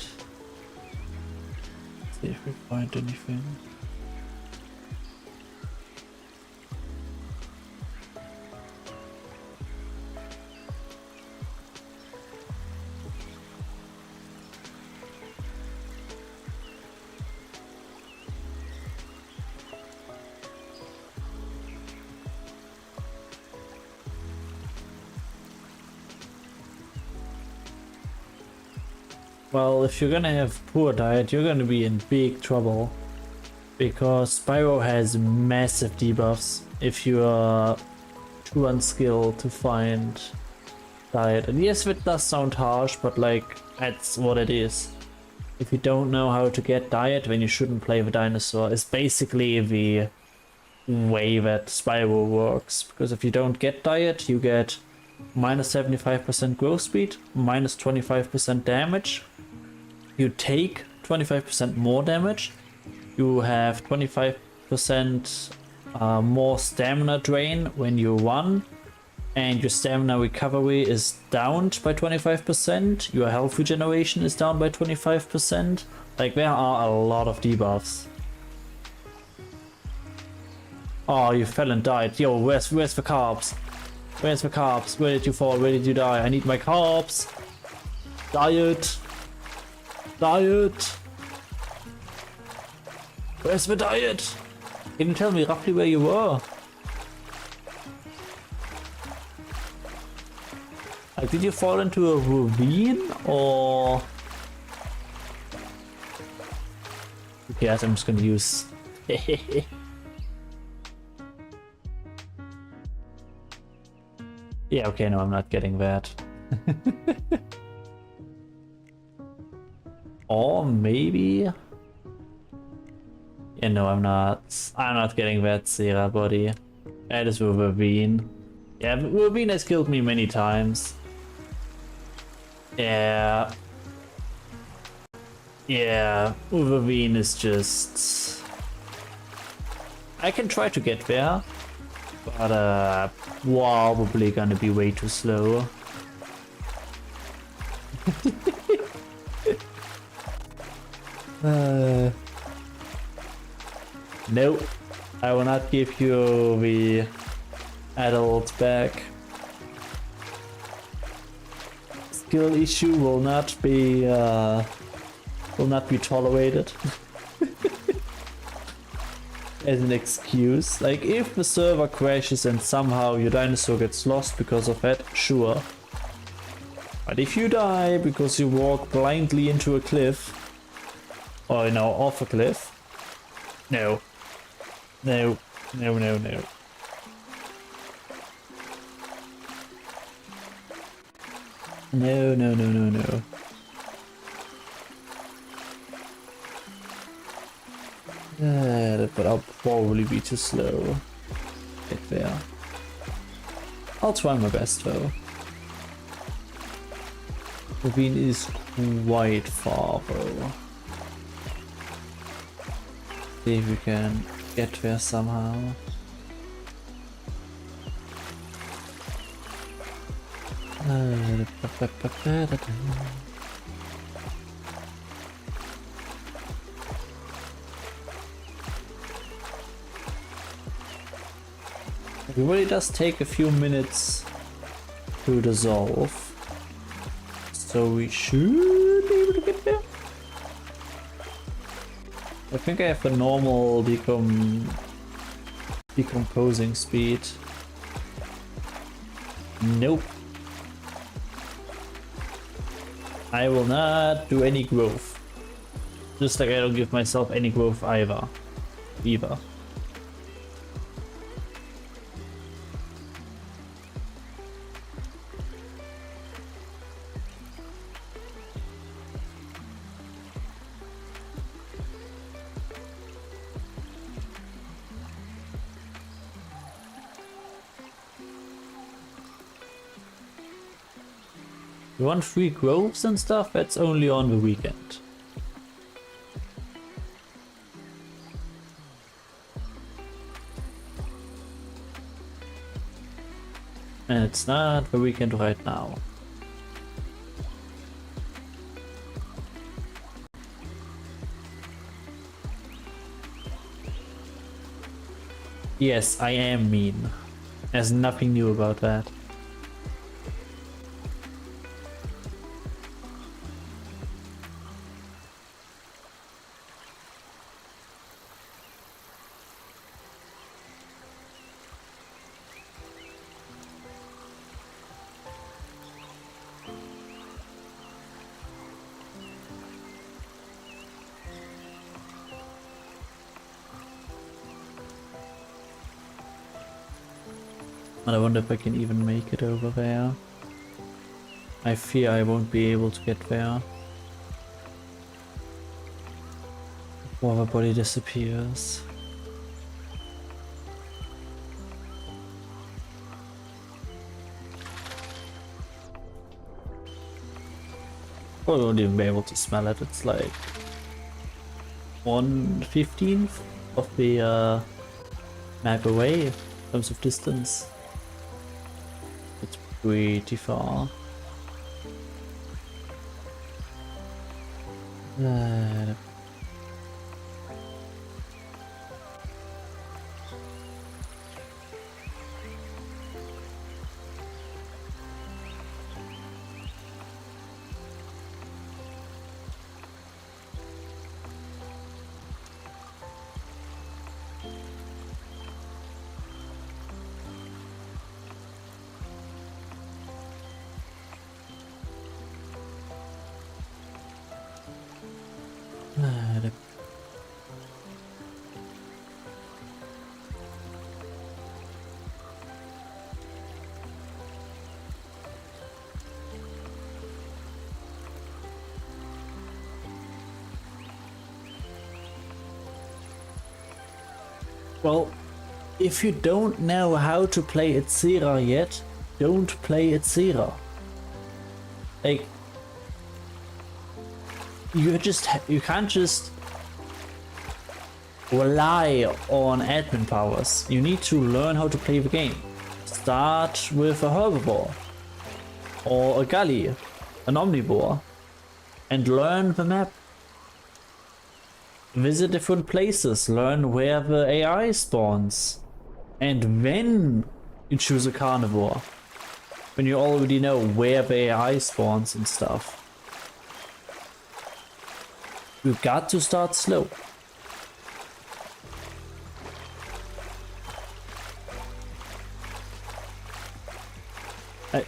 See if we find anything. Well, if you're gonna have poor diet, you're gonna be in big trouble. Because Spyro has massive debuffs if you are too unskilled to find diet. And yes, it does sound harsh, but like, that's what it is. If you don't know how to get diet, then you shouldn't play the dinosaur. It's basically the way that Spyro works. Because if you don't get diet, you get minus 75% growth speed, minus 25% damage. You take 25% more damage. You have 25% more stamina drain when you run. And your stamina recovery is down by 25%. Your health regeneration is down by 25%. Like, there are a lot of debuffs. Oh, you fell and died. Yo, where's the carbs? Where's the carbs? Where did you fall? Where did you die? I need my carbs. Diet. Diet. Where's the diet? Can you tell me roughly where you were? Like, did you fall into a ravine or? Okay, I'm just gonna use. Yeah, okay, no, I'm not getting that. Or maybe And no, I'm not. I'm not getting that Sera body. That is Wolverine. Yeah, Wolverine has killed me many times. Yeah. Yeah, Wolverine is just... I can try to get there, but probably gonna be way too slow. Nope, I will not give you the adult back. Skill issue will not be tolerated. As an excuse. Like, if the server crashes and somehow your dinosaur gets lost because of that, sure. But if you die because you walk blindly into a cliff, or you know, off a cliff, no. No. No, no, no. No, no, no, no, no. But I'll probably be too slow. Get there. I'll try my best though. Ravine is quite far though. See if we can get there somehow. It really does take a few minutes to dissolve, so we should be able to get there. I think I have a normal decomposing speed. Nope. I will not do any growth. Just like I don't give myself any growth either. You want free growths and stuff? That's only on the weekend. And it's not the weekend right now. Yes, I am mean. There's nothing new about that. And I wonder if I can even make it over there. I fear I won't be able to get there before the body disappears. I won't even be able to smell it. It's like 1/15th of the map away in terms of distance. It's pretty far. Well, if you don't know how to play Etzera yet, don't play Etzera. Like, you can't just rely on admin powers. You need to learn how to play the game. Start with a herbivore or a gully, an omnivore, and learn the map. Visit different places, learn where the AI spawns, and then you choose a carnivore, when you already know where the AI spawns and stuff. You got to start slow.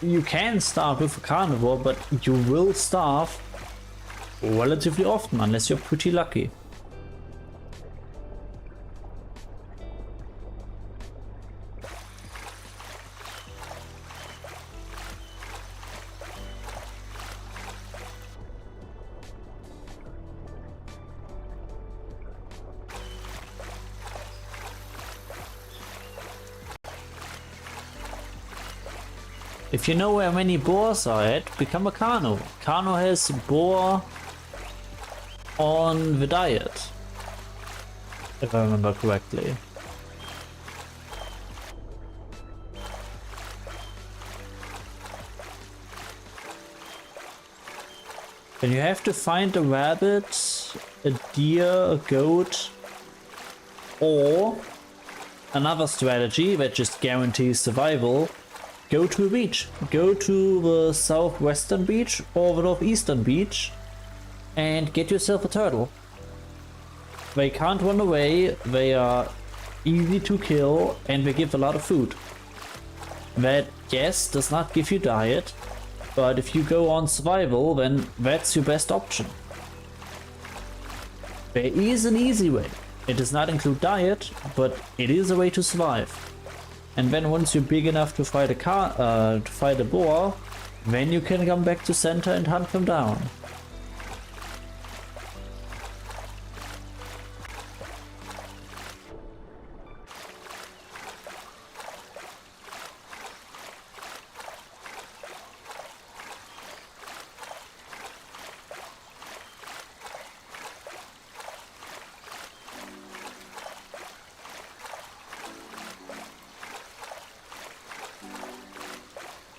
You can start with a carnivore, but you will starve relatively often unless you're pretty lucky. If you know where many boars are at, become a Carno. Carno has boar on the diet, if I remember correctly. Then you have to find a rabbit, a deer, a goat, or another strategy that just guarantees survival. Go to a beach. Go to the southwestern beach or the northeastern beach and get yourself a turtle. They can't run away, they are easy to kill, and they give a lot of food. That, yes, does not give you diet, but if you go on survival, then that's your best option. There is an easy way. It does not include diet, but it is a way to survive. And then once you're big enough to fight a boar, then you can come back to center and hunt them down.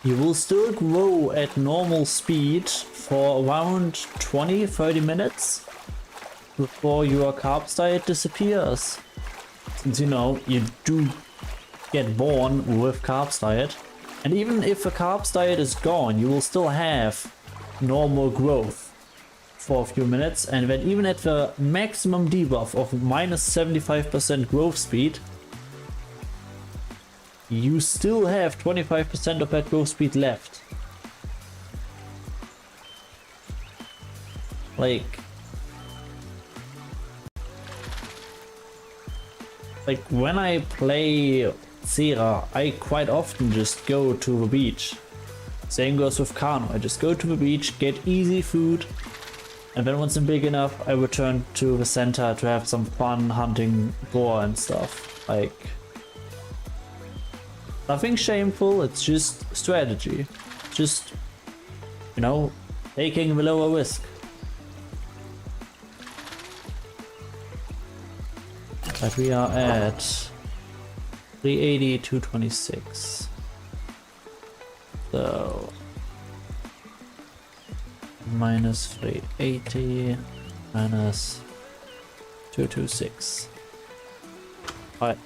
You will still grow at normal speed for around 20-30 minutes before your carbs diet disappears. Since you know, you do get born with carbs diet. And even if the carbs diet is gone, you will still have normal growth for a few minutes. And then even at the maximum debuff of minus 75% growth speed, you still have 25% of that growth speed left. Like when I play Zera, I quite often just go to the beach. Same goes with Kano. I just go to the beach, get easy food, and then once I'm big enough, I return to the center to have some fun hunting boar and stuff. Like, nothing shameful, it's just strategy. Just, you know, taking the lower risk. But we are at 380, 226. So, minus 380, minus 226.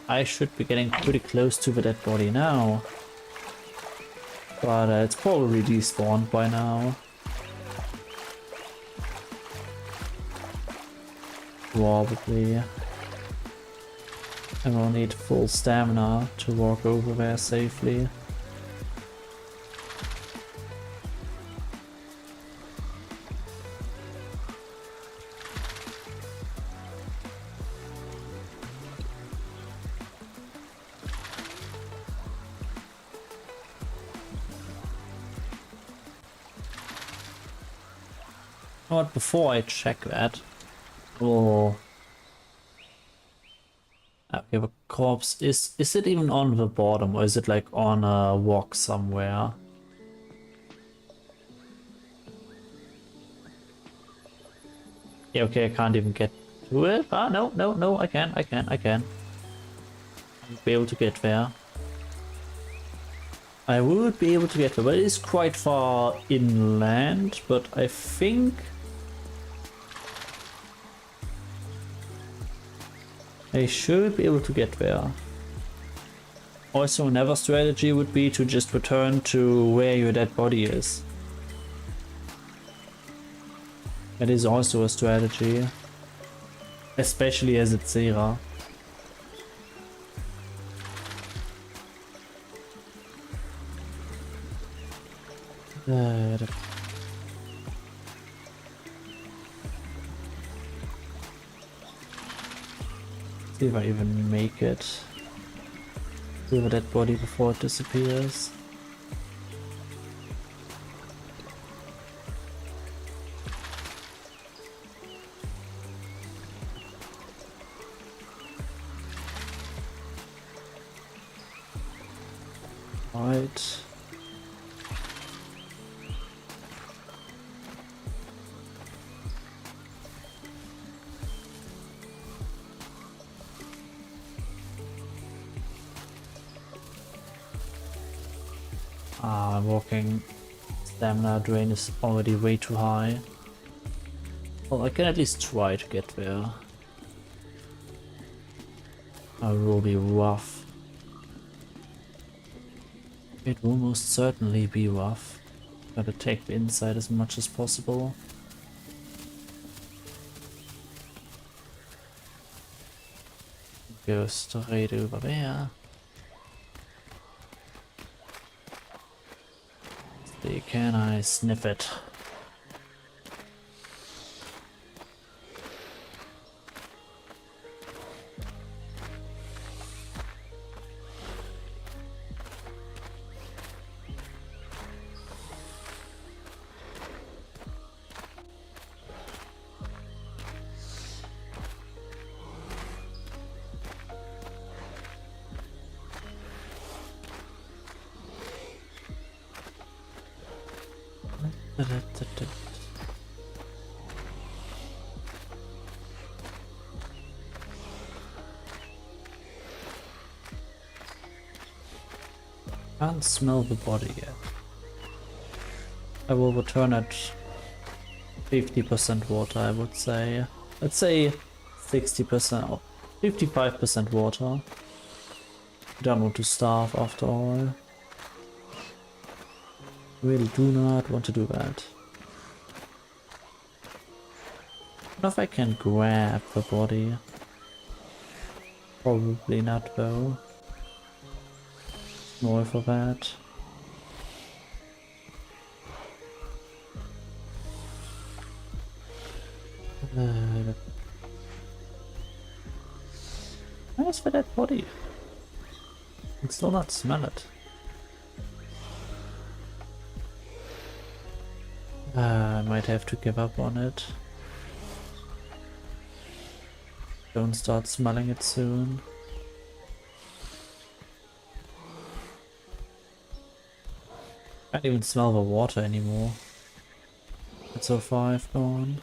I should be getting pretty close to the dead body now, but it's probably despawned by now. Probably. I will need full stamina to walk over there safely. But before I check that, we have a corpse is it even on the bottom, or is it like on a walk somewhere? Yeah, okay, I can't even get to it. Ah, no, I can. I'll be able to get there. I would be able to get there, but it is quite far inland, but I think I should be able to get there. Also, another strategy would be to just return to where your dead body is. That is also a strategy. Especially as it's Zera. See if I even make it to that body before it disappears. Right. I'm walking. Stamina drain is already way too high. Well, I can at least try to get there. It will be rough. It will most certainly be rough. Gotta take the inside as much as possible. Go straight over there. See, can I sniff it? Can't smell the body yet. I will return at 50% water, I would say. Let's say 60% or 55% water. Don't want to starve after all. Really do not want to do that. What if I can grab the body? Probably not though. More for that. Where's the dead body? I can still not smell it. I might have to give up on it. Don't start smelling it soon. Can't even smell the water anymore. It's so 5 gone.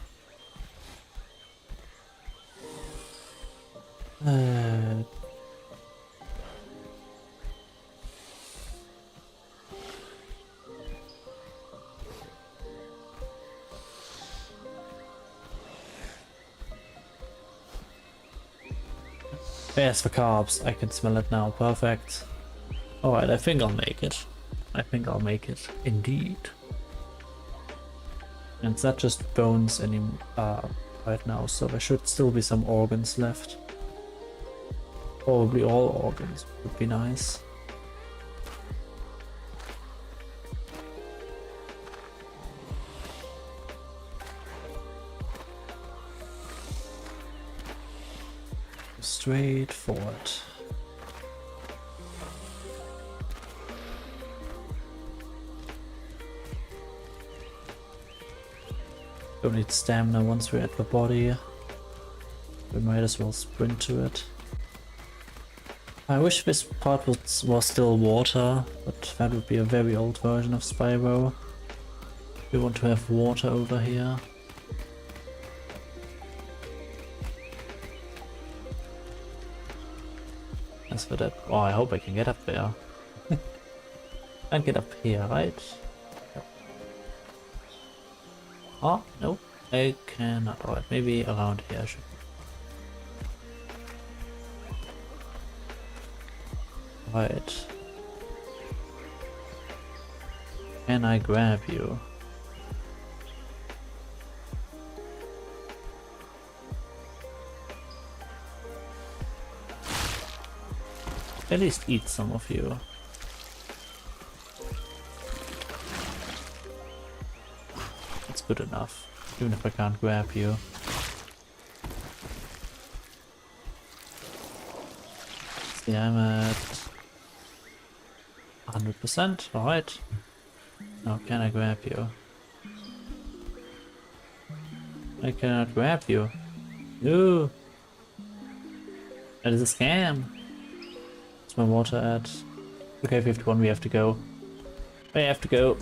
There's the carbs. I can smell it now. Perfect. Alright, I think I'll make it. I think I'll make it. Indeed. And it's not just bones anymore right now, so there should still be some organs left. Probably all organs would be nice. Straight forward. Don't need stamina once we're at the body. We might as well sprint to it. I wish this part was still water, but that would be a very old version of Spyro. We want to have water over here. As for that, oh, I hope I can get up there. Can't get up here, right? Yep. Oh, no, I cannot. Alright, maybe around here I should. Right. Can I grab you? At least eat some of you. That's good enough, even if I can't grab you. See, I'm at 100%, alright. Now can I grab you? I cannot grab you. No! That is a scam! What's my water at? Okay, 51, we have to go. We have to go.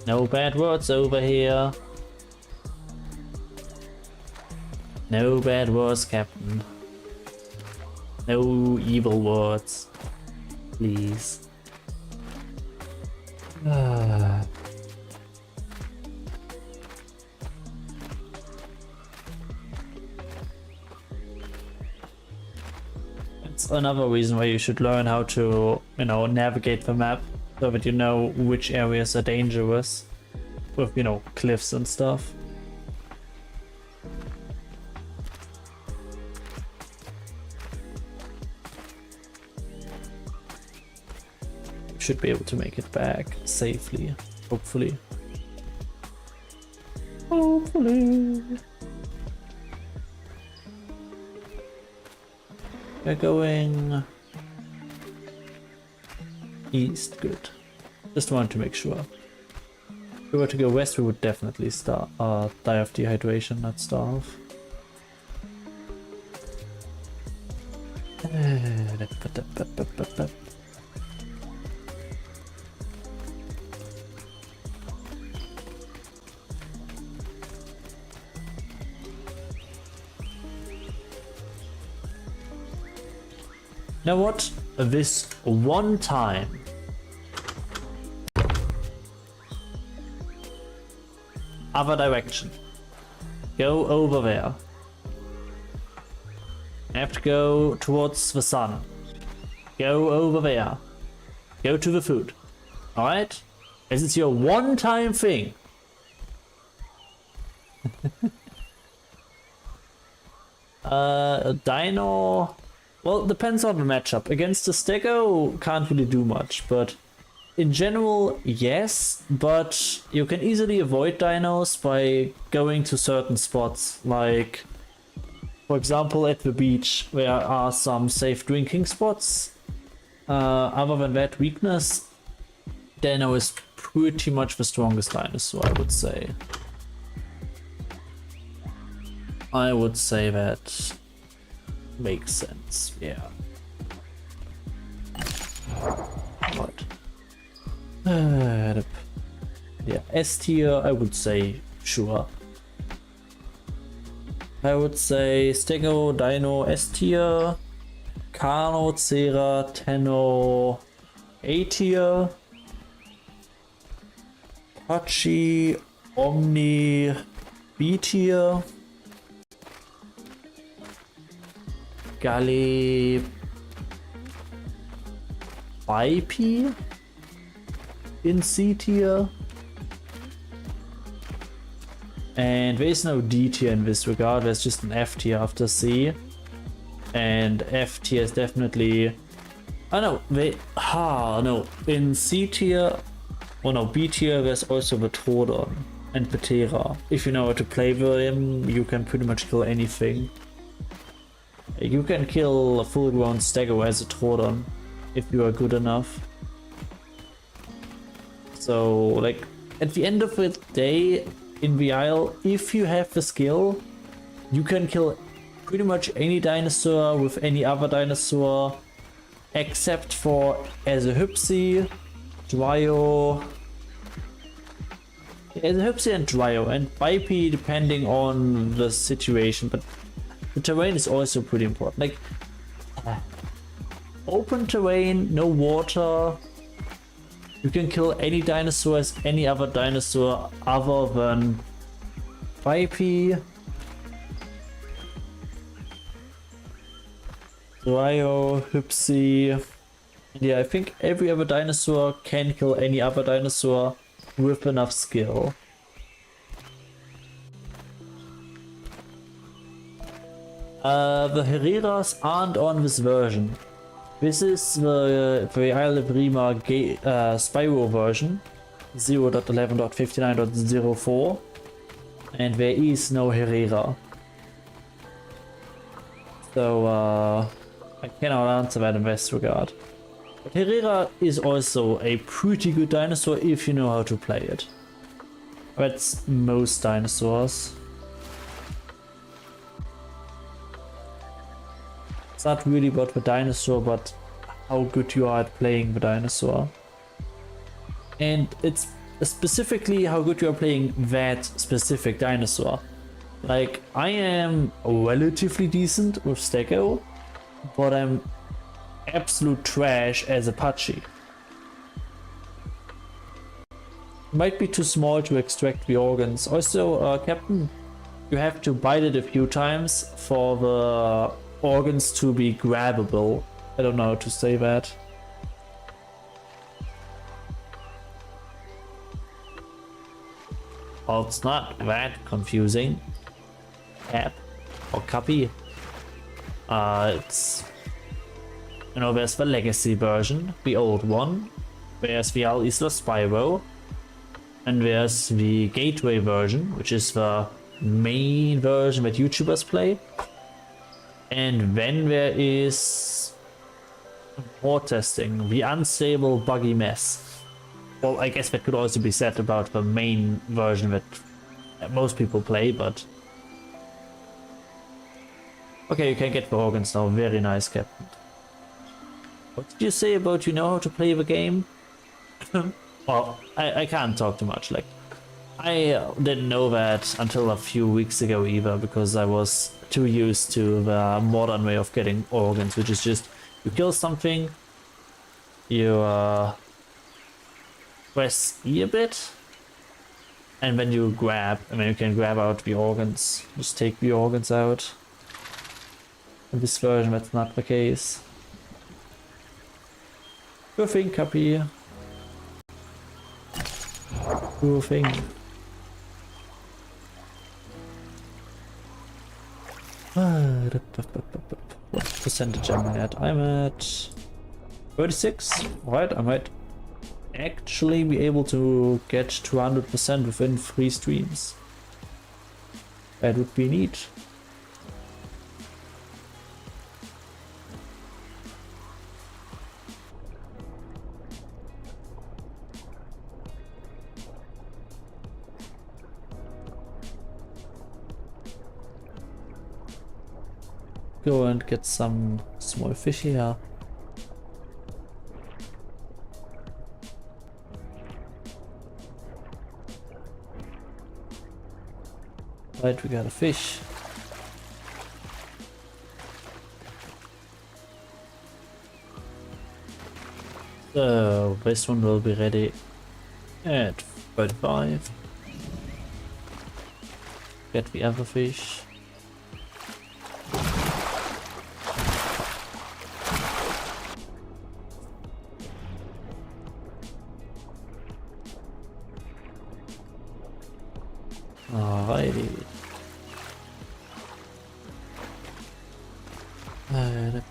No bad words over here. No bad words, Captain. No evil words. Please. It's another reason why you should learn how to, you know, navigate the map so that you know which areas are dangerous with, you know, cliffs and stuff. Should be able to make it back safely, hopefully. Hopefully. We're going east, good. Just wanted to make sure. If we were to go west, we would definitely die of dehydration, not starve. You know what? This one time. Other direction. Go over there. I have to go towards the sun. Go over there. Go to the food. Alright? This is your one-time thing. Dino... Well, depends on the matchup. Against the Stego, can't really do much, but in general, yes, but you can easily avoid dinos by going to certain spots, like, for example, at the beach, where are some safe drinking spots. Other than that weakness, Dino is pretty much the strongest dinosaur, I would say. I would say that makes sense, yeah. What? Yeah, S tier, I would say, sure. I would say Stego, Dino, S tier, Carno, Cera, Tenno, A tier, Hachi, Omni, B tier, Gali, Bipi in C tier, and there is no D tier in this regard. There's just an F tier after C, and F tier is definitely, oh no, no, in C tier, oh no, B tier there's also the Trodon and Petera. If you know how to play with him, you can pretty much kill anything. You can kill a full-grown Stego as a Trodon if you are good enough. So, like, at the end of the day, in the Isle, if you have the skill, you can kill pretty much any dinosaur with any other dinosaur, except for Hypsi, Dryo, Hypsi and Dryo, and Biped depending on the situation, but the terrain is also pretty important. Like, open terrain, no water, you can kill any dinosaur as any other dinosaur other than Biped, Dryo, Hypsi. Yeah, I think every other dinosaur can kill any other dinosaur with enough skill. The Hereras aren't on this version. This is the Isle EVRIMA Spyro version, 0.11.59.04, and there is no Herera. So I cannot answer that in this regard. But Herera is also a pretty good dinosaur if you know how to play it. That's most dinosaurs. It's not really about the dinosaur, but how good you are at playing the dinosaur. And it's specifically how good you are playing that specific dinosaur. Like, I am relatively decent with Stego, but I'm absolute trash as Apache. Might be too small to extract the organs. Also, Captain, you have to bite it a few times for the organs to be grabbable. I don't know how to say that. Well, it's not that confusing. Cap or Cappy. It's, you know, there's the legacy version, the old one. There's the Isle Spyro. And there's the gateway version, which is the main version that YouTubers play. And then there is more testing, the unstable buggy mess. Well, I guess that could also be said about the main version that most people play, but... Okay, you can get the organs now, very nice, Captain. What did you say about you know how to play the game? Well, I can't talk too much, like... I didn't know that until a few weeks ago either, because I was too used to the modern way of getting organs, which is just you kill something, you press E a bit, and then you grab, and then you can grab out the organs, just take the organs out. In this version that's not the case. Good thing, Cappy. Good thing. What percentage am I at? I'm at 36. Right, I might actually be able to get 200% within 3 streams. That would be neat. Go and get some small fish here. Right, we got a fish. So this one will be ready at 35. Get the other fish. Alrighty. And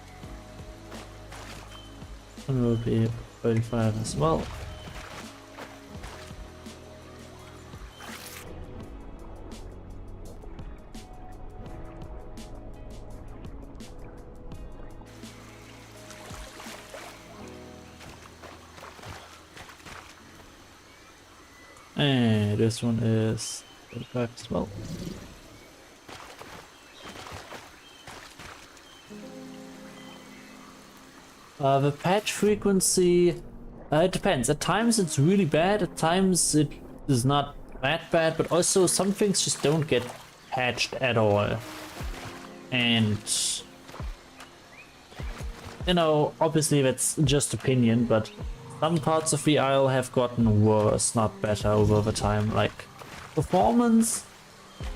will be 35 as well. And this one is works as well. The patch frequency, it depends. At times it's really bad, at times it is not that bad, but also some things just don't get patched at all. And, you know, obviously that's just opinion, but some parts of the Isle have gotten worse, not better over the time. Like, performance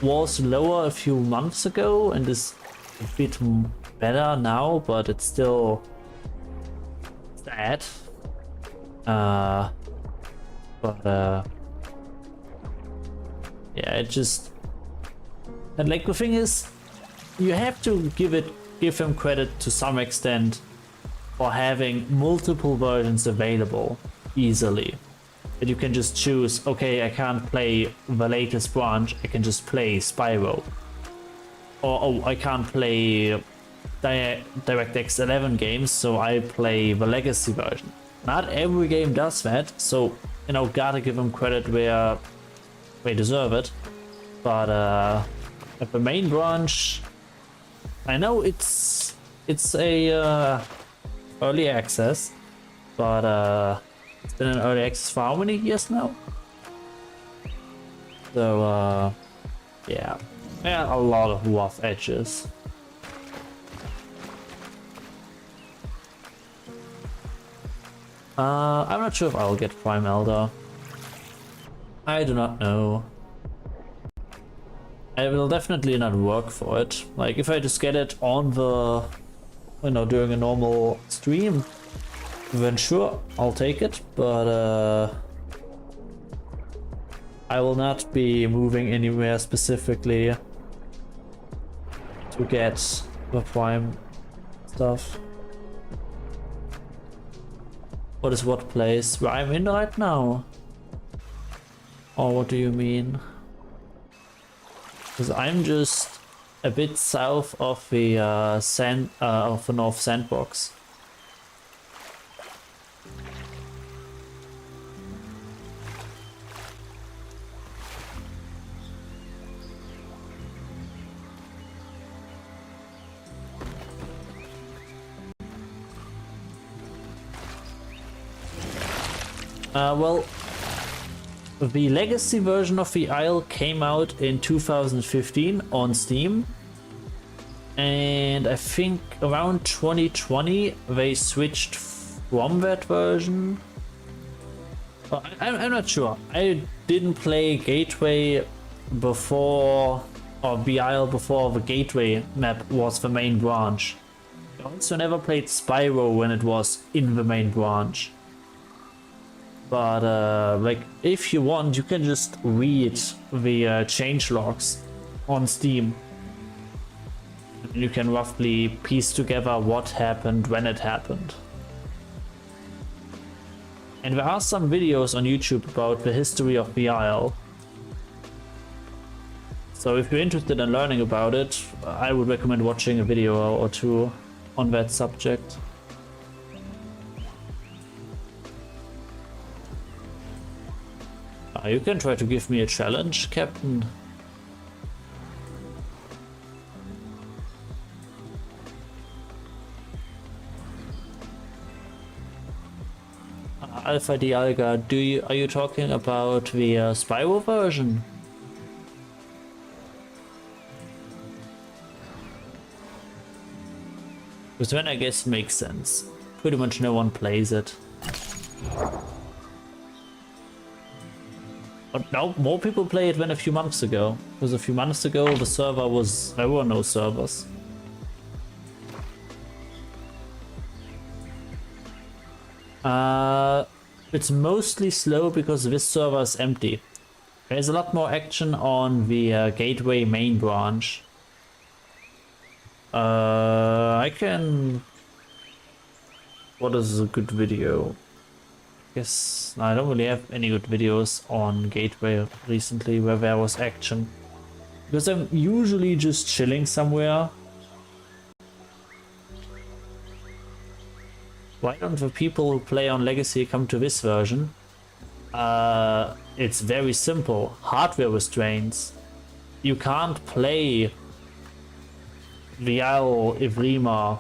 was lower a few months ago and is a bit better now, but it's still sad. Yeah, it just, and like the thing is, you have to give him credit to some extent for having multiple versions available easily. That you can just choose, okay, I can't play the latest branch, I can just play Spyro. Or, oh, I can't play DirectX 11 games, so I play the legacy version. Not every game does that, so, you know, gotta give them credit where they deserve it. But at the main branch, I know it's a early access, but it's been in early access for how many years now? So yeah, a lot of rough edges. I'm not sure if I'll get Prime Elder. I do not know. I will definitely not work for it. Like, if I just get it on the, you know, during a normal stream, then sure, I'll take it, but I will not be moving anywhere specifically to get the Prime stuff. What is what place? Where I'm in right now? Or what do you mean? Because I'm just a bit south of the of the North Sandbox. Well, the legacy version of the Isle came out in 2015 on Steam, and I think around 2020 they switched from that version. Well, I'm not sure. I didn't play Gateway before, or the Isle before the Gateway map was the main branch. I also never played Spyro when it was in the main branch. But like, if you want, you can just read the changelogs on Steam. You can roughly piece together what happened when it happened. And there are some videos on YouTube about the history of the Isle. So if you're interested in learning about it, I would recommend watching a video or two on that subject. You can try to give me a challenge, Captain. Alpha Dialga, are you talking about the Spyro version? Because then I guess it makes sense. Pretty much no one plays it. But now more people play it than a few months ago. Because a few months ago the server was... there were no servers. It's mostly slow because this server is empty. There's a lot more action on the Gateway main branch. I can... what is a good video? Guess I don't really have any good videos on Gateway recently where there was action. Because I'm usually just chilling somewhere. Why don't the people who play on Legacy come to this version? It's very simple. Hardware restraints. You can't play the Isle EVRIMA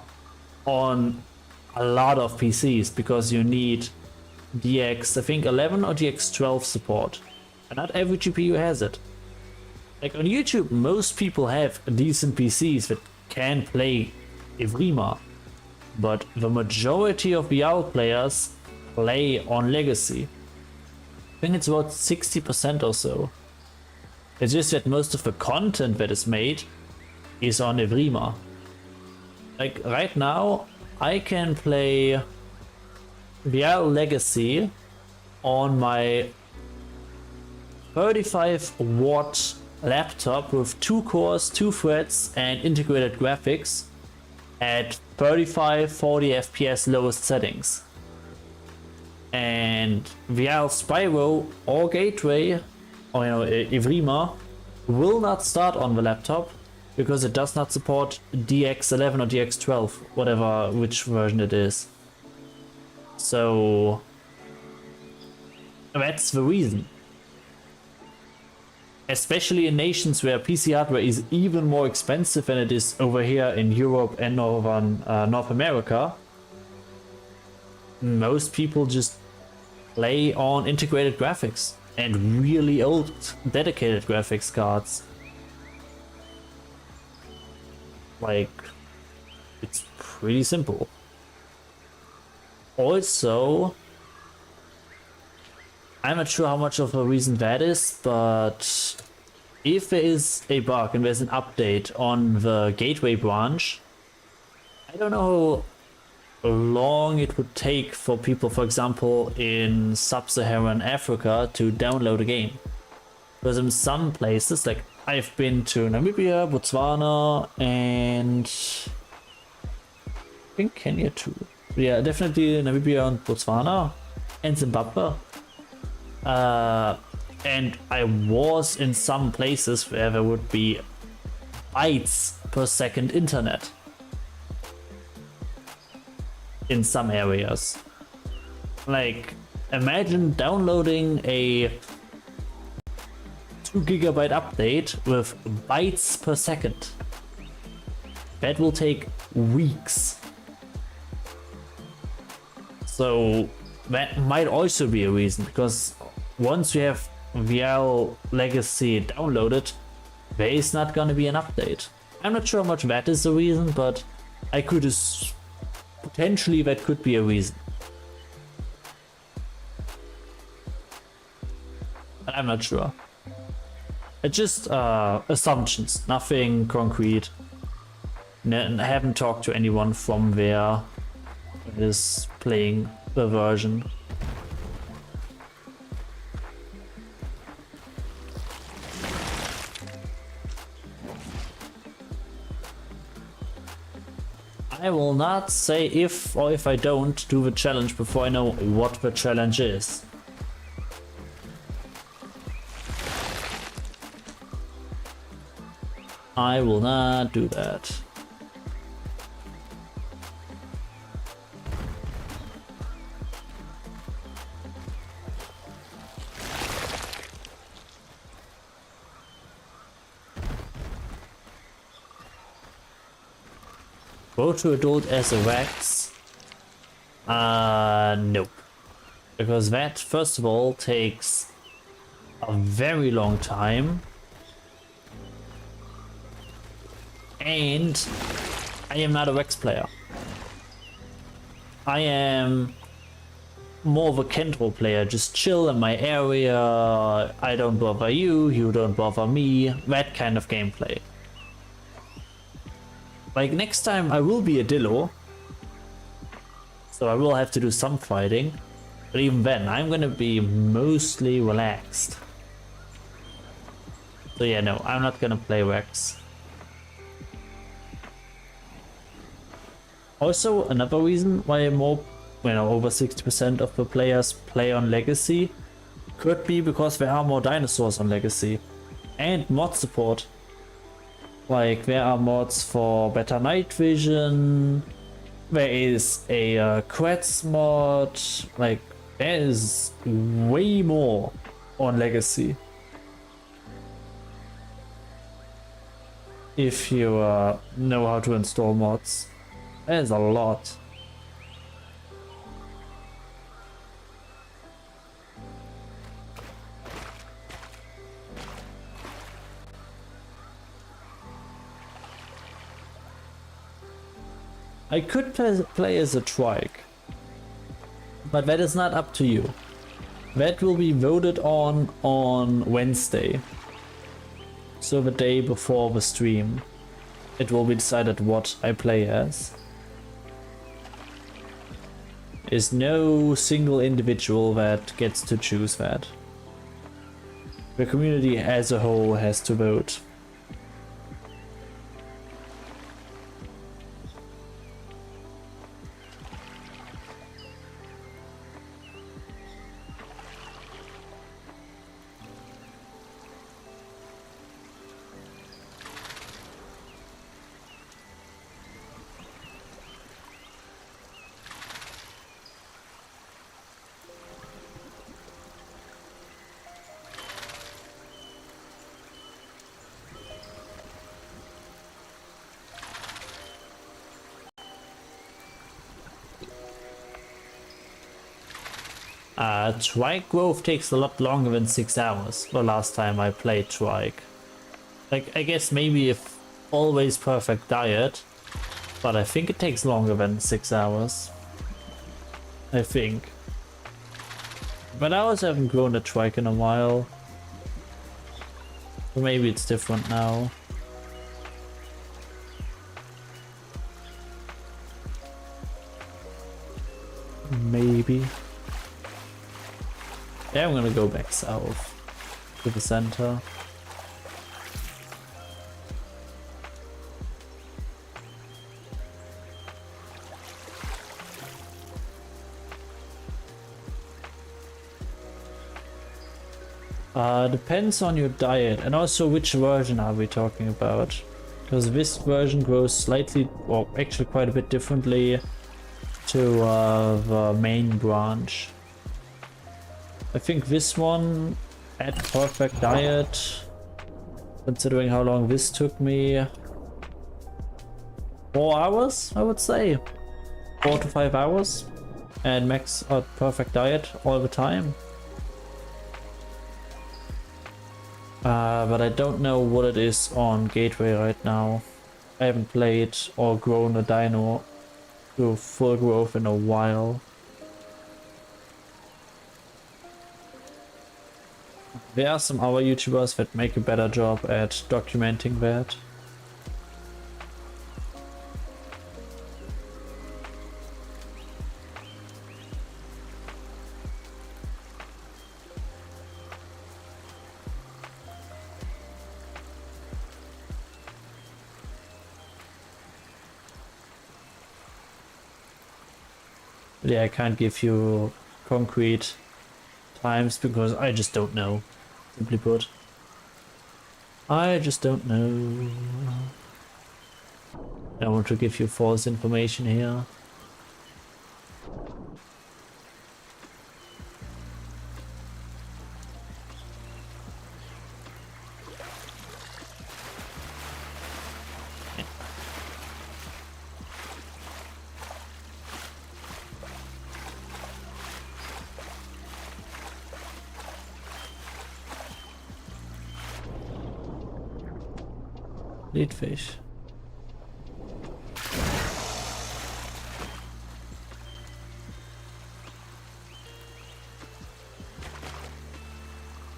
on a lot of PCs because you need DX, I think 11 or DX 12 support. And not every GPU has it. Like on YouTube, most people have decent PCs that can play EVRIMA, but the majority of VR players play on legacy. I think it's about 60% or so. It's just that most of the content that is made is on EVRIMA. Like right now, I can play VR Legacy on my 35-watt laptop with 2 cores, 2 threads, and integrated graphics at 35-40 FPS lowest settings. And VR Spyro or Gateway, or EVRIMA, will not start on the laptop because it does not support DX11 or DX12, whatever which version it is. So that's the reason. Especially in nations where PC hardware is even more expensive than it is over here in Europe and North America, most people just play on integrated graphics and really old dedicated graphics cards. Like, it's pretty simple. Also, I'm not sure how much of a reason that is, but if there is a bug and there's an update on the gateway branch, I don't know how long it would take for people, for example, in sub-Saharan Africa to download a game. Because in some places, like I've been to Namibia, Botswana, and I think Kenya too. Yeah, definitely Namibia and Botswana and Zimbabwe. And I was in some places where there would be bytes per second internet in some areas. Like, imagine downloading a 2 GB update with bytes per second. That will take weeks. So that might also be a reason, because once you have VR Legacy downloaded, there is not gonna be an update. I'm not sure how much that is the reason, but I could potentially that could be a reason. But I'm not sure. It's just assumptions, nothing concrete. I haven't talked to anyone from there that is playing the version. I will not say if or if I don't do the challenge before I know what the challenge is. I will not do that. Go to adult as a wax? Nope. Because that, first of all, takes a very long time. And I am not a Rex player. I am more of a Kentrol player, just chill in my area, I don't bother you, you don't bother me, that kind of gameplay. Like next time I will be a Dillo, so I will have to do some fighting, but even then I'm gonna be mostly relaxed. So yeah, no, I'm not gonna play Rex. Also, another reason why more, over 60% of the players play on Legacy could be because there are more dinosaurs on Legacy and mod support. Like there are mods for better night vision, there is a Quets mod, like There is way more on Legacy. If you know how to install mods, there's a lot. I could play as a trike, but that is not up to you. That will be voted on Wednesday. So the day before the stream, it will be decided what I play as. There's no single individual that gets to choose that. The community as a whole has to vote. Trike growth takes a lot longer than 6 hours, the last time I played Trike. Like, I guess maybe if always perfect diet, but I think it takes longer than 6 hours. I think. But I also haven't grown a Trike in a while. So maybe it's different now. Maybe. Yeah, I'm gonna go back south to the center. Depends on your diet and also which version are we talking about. Because this version grows slightly, or actually quite a bit differently to the main branch. I think this one at perfect diet, considering how long this took me, 4 hours, I would say. 4 to 5 hours. And max at perfect diet all the time. But I don't know what it is on Gateway right now. I haven't played or grown a dino to full growth in a while. There are some other YouTubers that make a better job at documenting that. Yeah, I can't give you concrete times because I just don't know. Simply put, I just don't know. I don't want to give you false information here. Lead fish.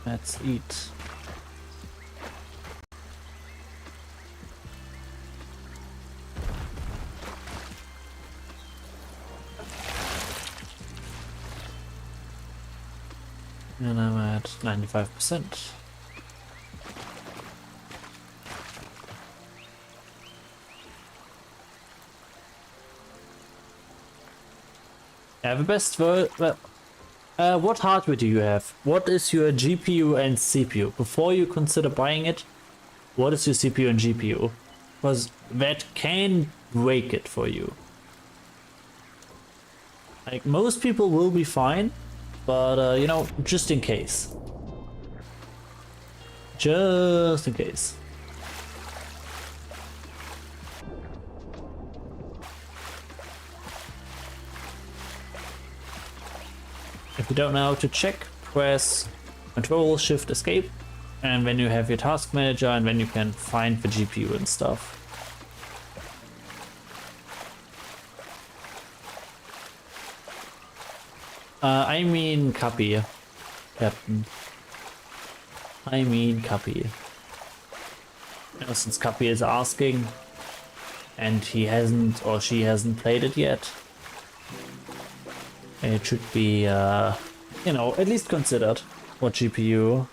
Let's eat. And I'm at 95%. Yeah, the best well, what hardware do you have? What is your GPU and CPU? Before you consider buying it, what is your CPU and GPU? Because that can break it for you. Like, most people will be fine But you know, just in case. Just in case. If you don't know how to check, press Control Shift Escape, and then you have your task manager, and then you can find the GPU and stuff. I mean Cappy, Captain. I mean Cappy. You know, since Cappy is asking, and he hasn't or she hasn't played it yet, it should be, you know, at least considered what GPU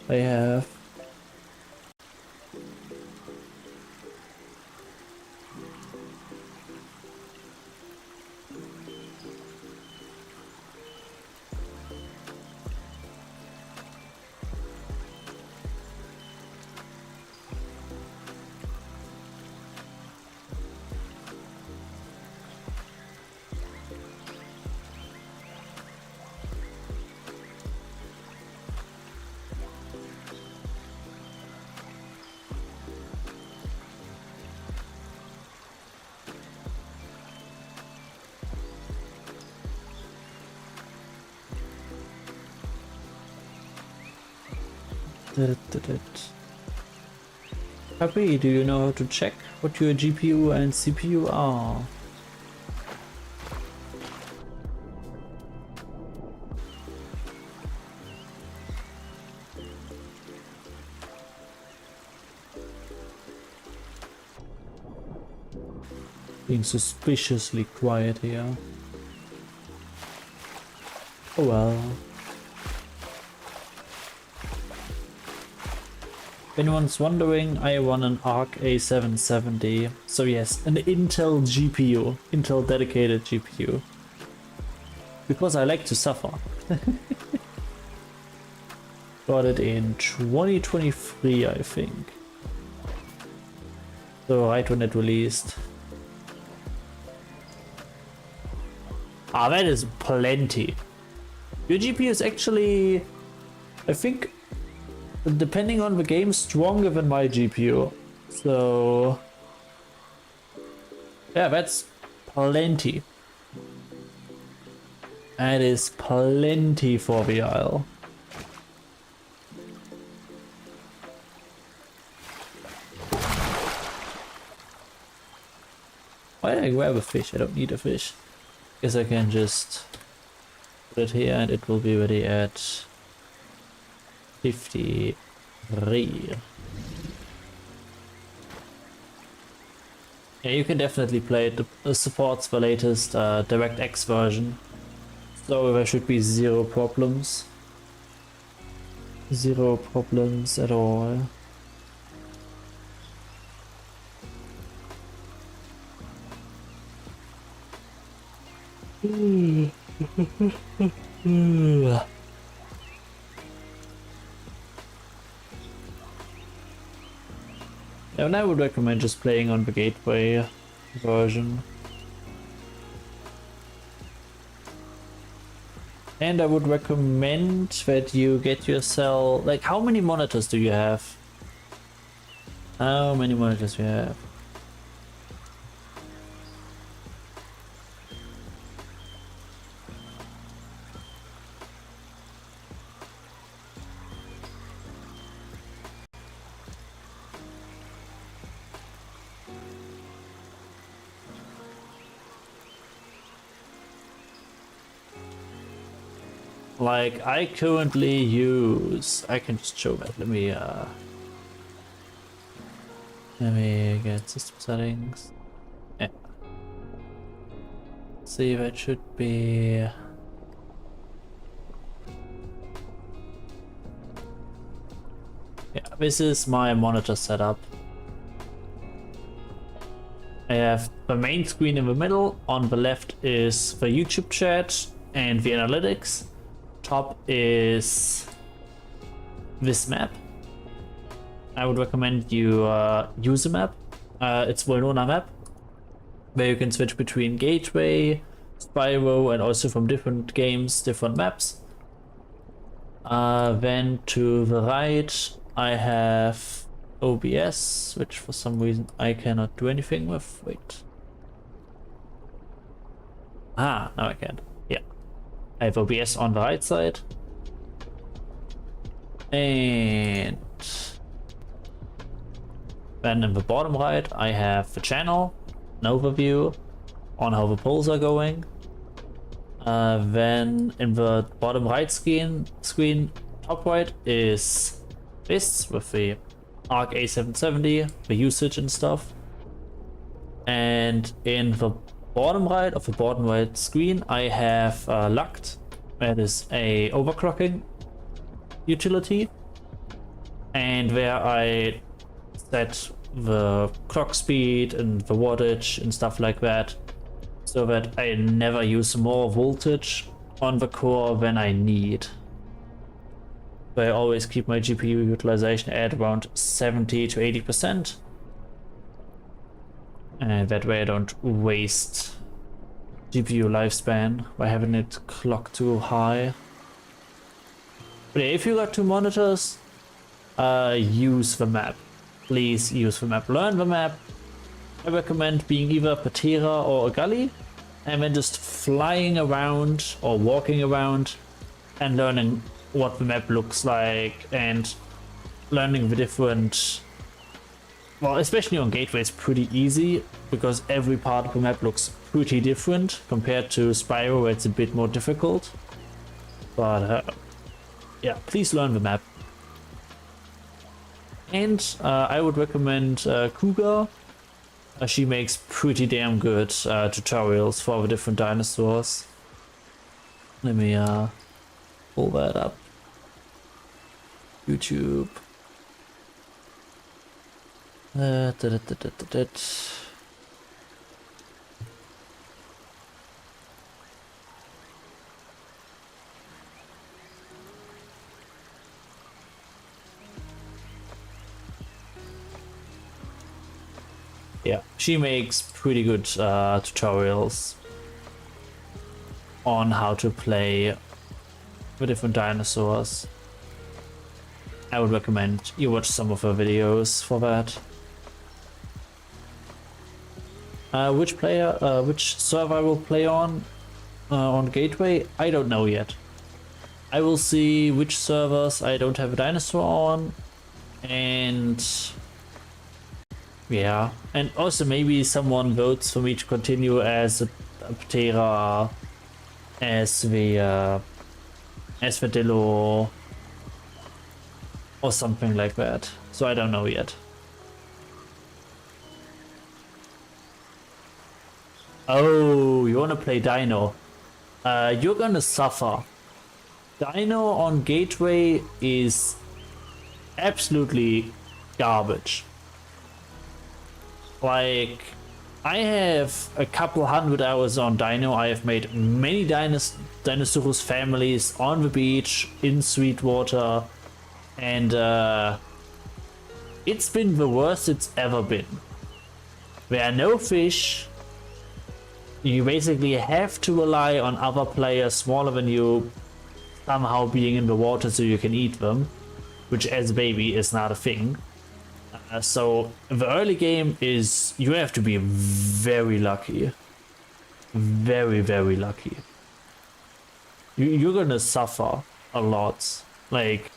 they have. Happy, do you know how to check what your GPU and CPU are? Being suspiciously quiet here. Oh well. If anyone's wondering, I run an Arc A770, so yes, an Intel GPU, Intel dedicated GPU. Because I like to suffer. Got it in 2023, I think. So right when it released. Ah, that is plenty. Your GPU is actually, I think, depending on the game, stronger than my GPU. So yeah, that's plenty. That is plenty for the Isle. Why did I grab a fish? I don't need a fish. Guess I can just put it here and it will be ready at 53. Yeah, you can definitely play it. It supports the latest DirectX version, so there should be zero problems. Zero problems at all. And I would recommend just playing on the gateway version. And I would recommend that you get yourself, like, how many monitors do you have? How many monitors do you have? Like, I currently use, I can just show that. Let me get system settings. Yeah. See, that should be, yeah, this is my monitor setup. I have the main screen in the middle. On the left is the YouTube chat and the analytics. Top is this map. I would recommend you use a map. It's Volnona map, where you can switch between gateway, Spyro and also from different games, different maps. Then to the right, I have OBS, which for some reason I cannot do anything with. Wait. Ah, now I can. Yeah. I have OBS on the right side. And then in the bottom right, I have the channel, an overview on how the polls are going. Then in the bottom right screen, top right is this with the Arc A770, the usage and stuff. And in the bottom right of the bottom right screen, I have Luct. That is a overclocking utility, and where I set the clock speed and the wattage and stuff like that, so that I never use more voltage on the core than I need. So I always keep my GPU utilization at around 70 to 80%. And that way I don't waste GPU lifespan by having it clocked too high. But yeah, if you got two monitors, use the map. Please use the map. Learn the map. I recommend being either a Patera or a gully, and then just flying around or walking around and learning what the map looks like and learning the different... Well, especially on Gateway, it's pretty easy because every part of the map looks pretty different compared to Spyro, where it's a bit more difficult. But yeah, please learn the map. And I would recommend Cougar. She makes pretty damn good tutorials for the different dinosaurs. Let me pull that up. YouTube. Yeah, she makes pretty good tutorials on how to play the different dinosaurs. I would recommend you watch some of her videos for that. Which server I will play on Gateway, I don't know yet. I will see which servers I don't have a dinosaur on, and yeah, and also maybe someone votes for me to continue as a Patera, as the Dillo, or something like that. So I don't know yet. Oh, you wanna play Dino? You're gonna suffer. Dino on Gateway is absolutely garbage. Like, I have a couple 100 hours on Dino. I have made many Deinosuchus families on the beach, in Sweetwater, and it's been the worst it's ever been. There are no fish. You basically have to rely on other players smaller than you somehow being in the water so you can eat them, which as a baby is not a thing. So the early game is, you have to be very lucky. Very, very lucky. You're gonna suffer a lot. Like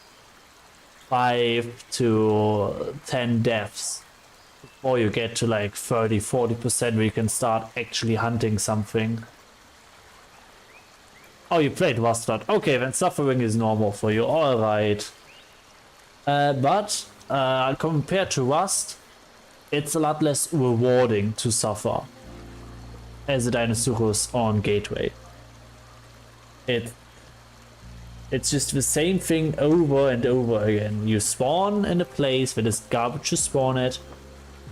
5 to 10 deaths before you get to like 30-40% where you can start actually hunting something. Oh, you played Rustad. Okay, then suffering is normal for you. Alright. But compared to Rust, it's a lot less rewarding to suffer as a Deinosuchus on Gateway. It's just the same thing over and over again. You spawn in a place that is garbage to spawn at,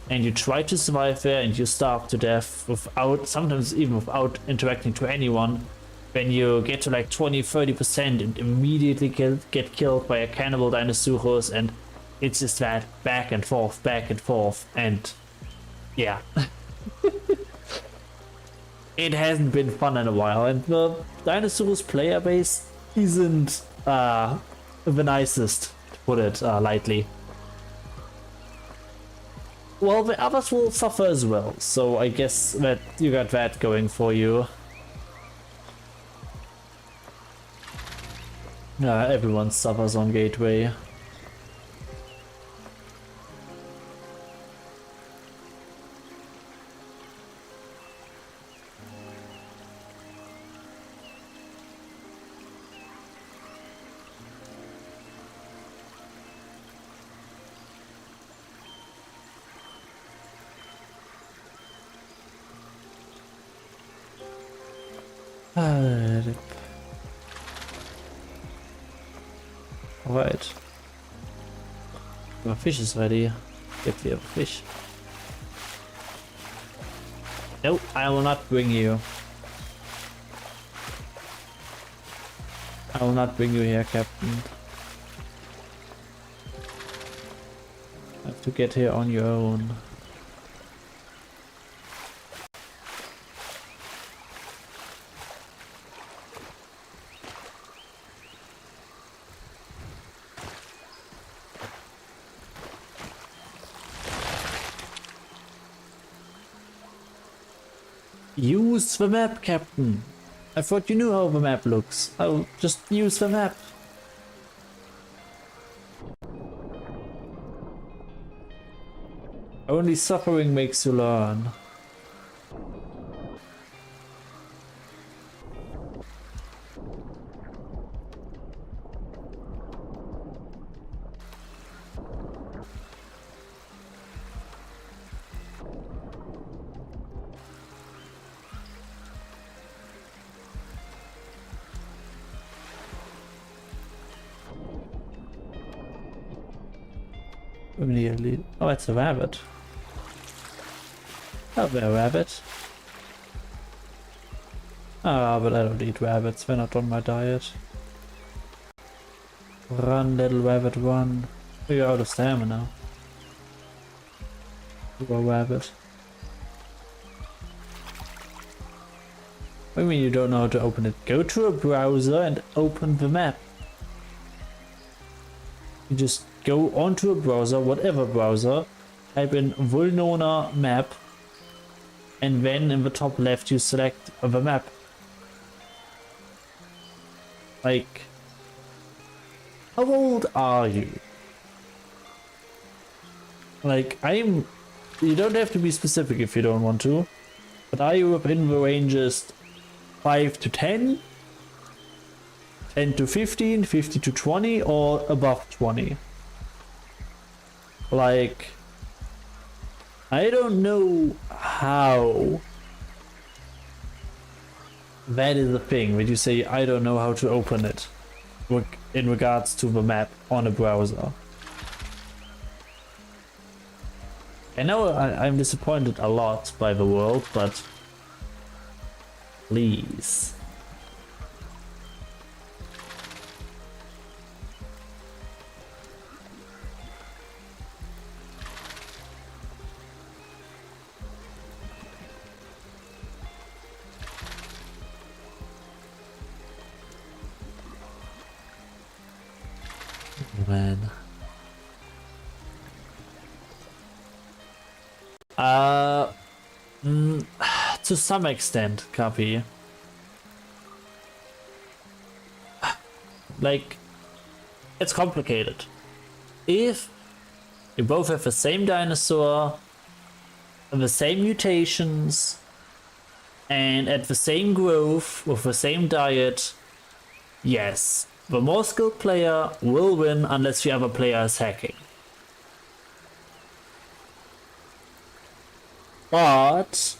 and you try to survive there, and you starve to death without, sometimes even without interacting to anyone. When you get to like 20-30% and immediately get killed by a cannibal Deinosuchus, and it's just that back and forth, and yeah. it hasn't been fun in a while, and the Deinosuchus player base isn't the nicest, to put it lightly. Well, the others will suffer as well, so I guess that you got that going for you. Everyone suffers on Gateway. Alright. The fish is ready. Get the fish. No, I will not bring you. I will not bring you here, Captain. Have to get here on your own. Use the map, Captain. I thought you knew how the map looks. I'll just use the map. Only suffering makes you learn. Immediately. Oh, it's a rabbit. Hello, rabbit. Ah, but I don't eat rabbits. They're not on my diet. Run, little rabbit, run. You're out of stamina. Poor rabbit. What do you mean you don't know how to open it? Go to a browser and open the map. You just go onto a browser, whatever browser, type in Vulnona map, and then in the top left you select the map. Like, how old are you? Like, you don't have to be specific if you don't want to, but are you within the ranges 5 to 10? 10 to 15, 50 to 20, or above 20? Like, I don't know how that is a thing when you say I don't know how to open it in regards to the map on a browser. I know I'm disappointed a lot by the world, but please. Man. To some extent, Kapi. Like, it's complicated. If you both have the same dinosaur, the same mutations, and at the same growth, with the same diet, yes, the more skilled player will win unless the other player is hacking. But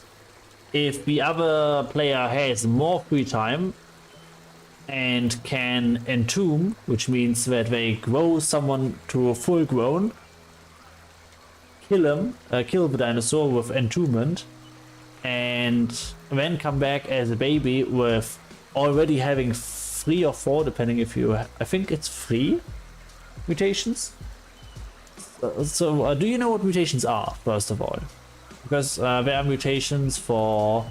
if the other player has more free time and can entomb, which means that they grow someone to a full grown, kill the dinosaur with entombment, and then come back as a baby with already having 3 or 4, depending if you, I think it's 3 mutations. So do you know what mutations are, first of all? Because there are mutations for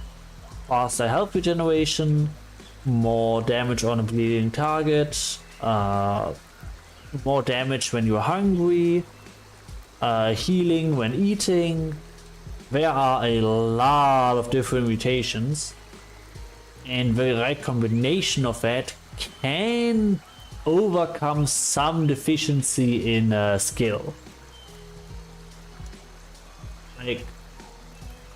faster health regeneration, more damage on a bleeding target, more damage when you're hungry, healing when eating. There are a lot of different mutations, and the right combination of that can overcome some deficiency in skill. Like,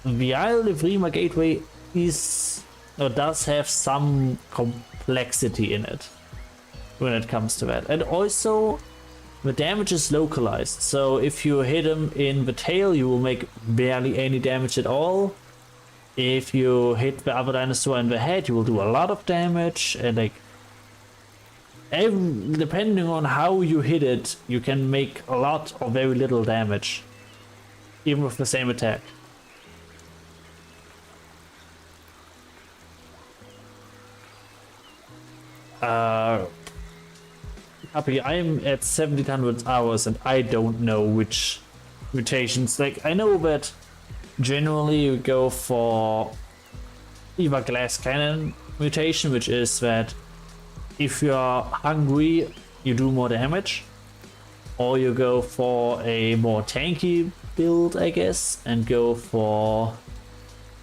the Isle EVRIMA gateway does have some complexity in it when it comes to that, and also the damage is localized, so if you hit him in the tail, you will make barely any damage at all. If you hit the other dinosaur in the head, you will do a lot of damage, and like, depending on how you hit it, you can make a lot or very little damage, even with the same attack. Happy, I'm at 1700 hours and I don't know which mutations. Like, I know that generally you go for either glass cannon mutation, which is that if you're hungry you do more damage, or you go for a more tanky build, I guess, and go for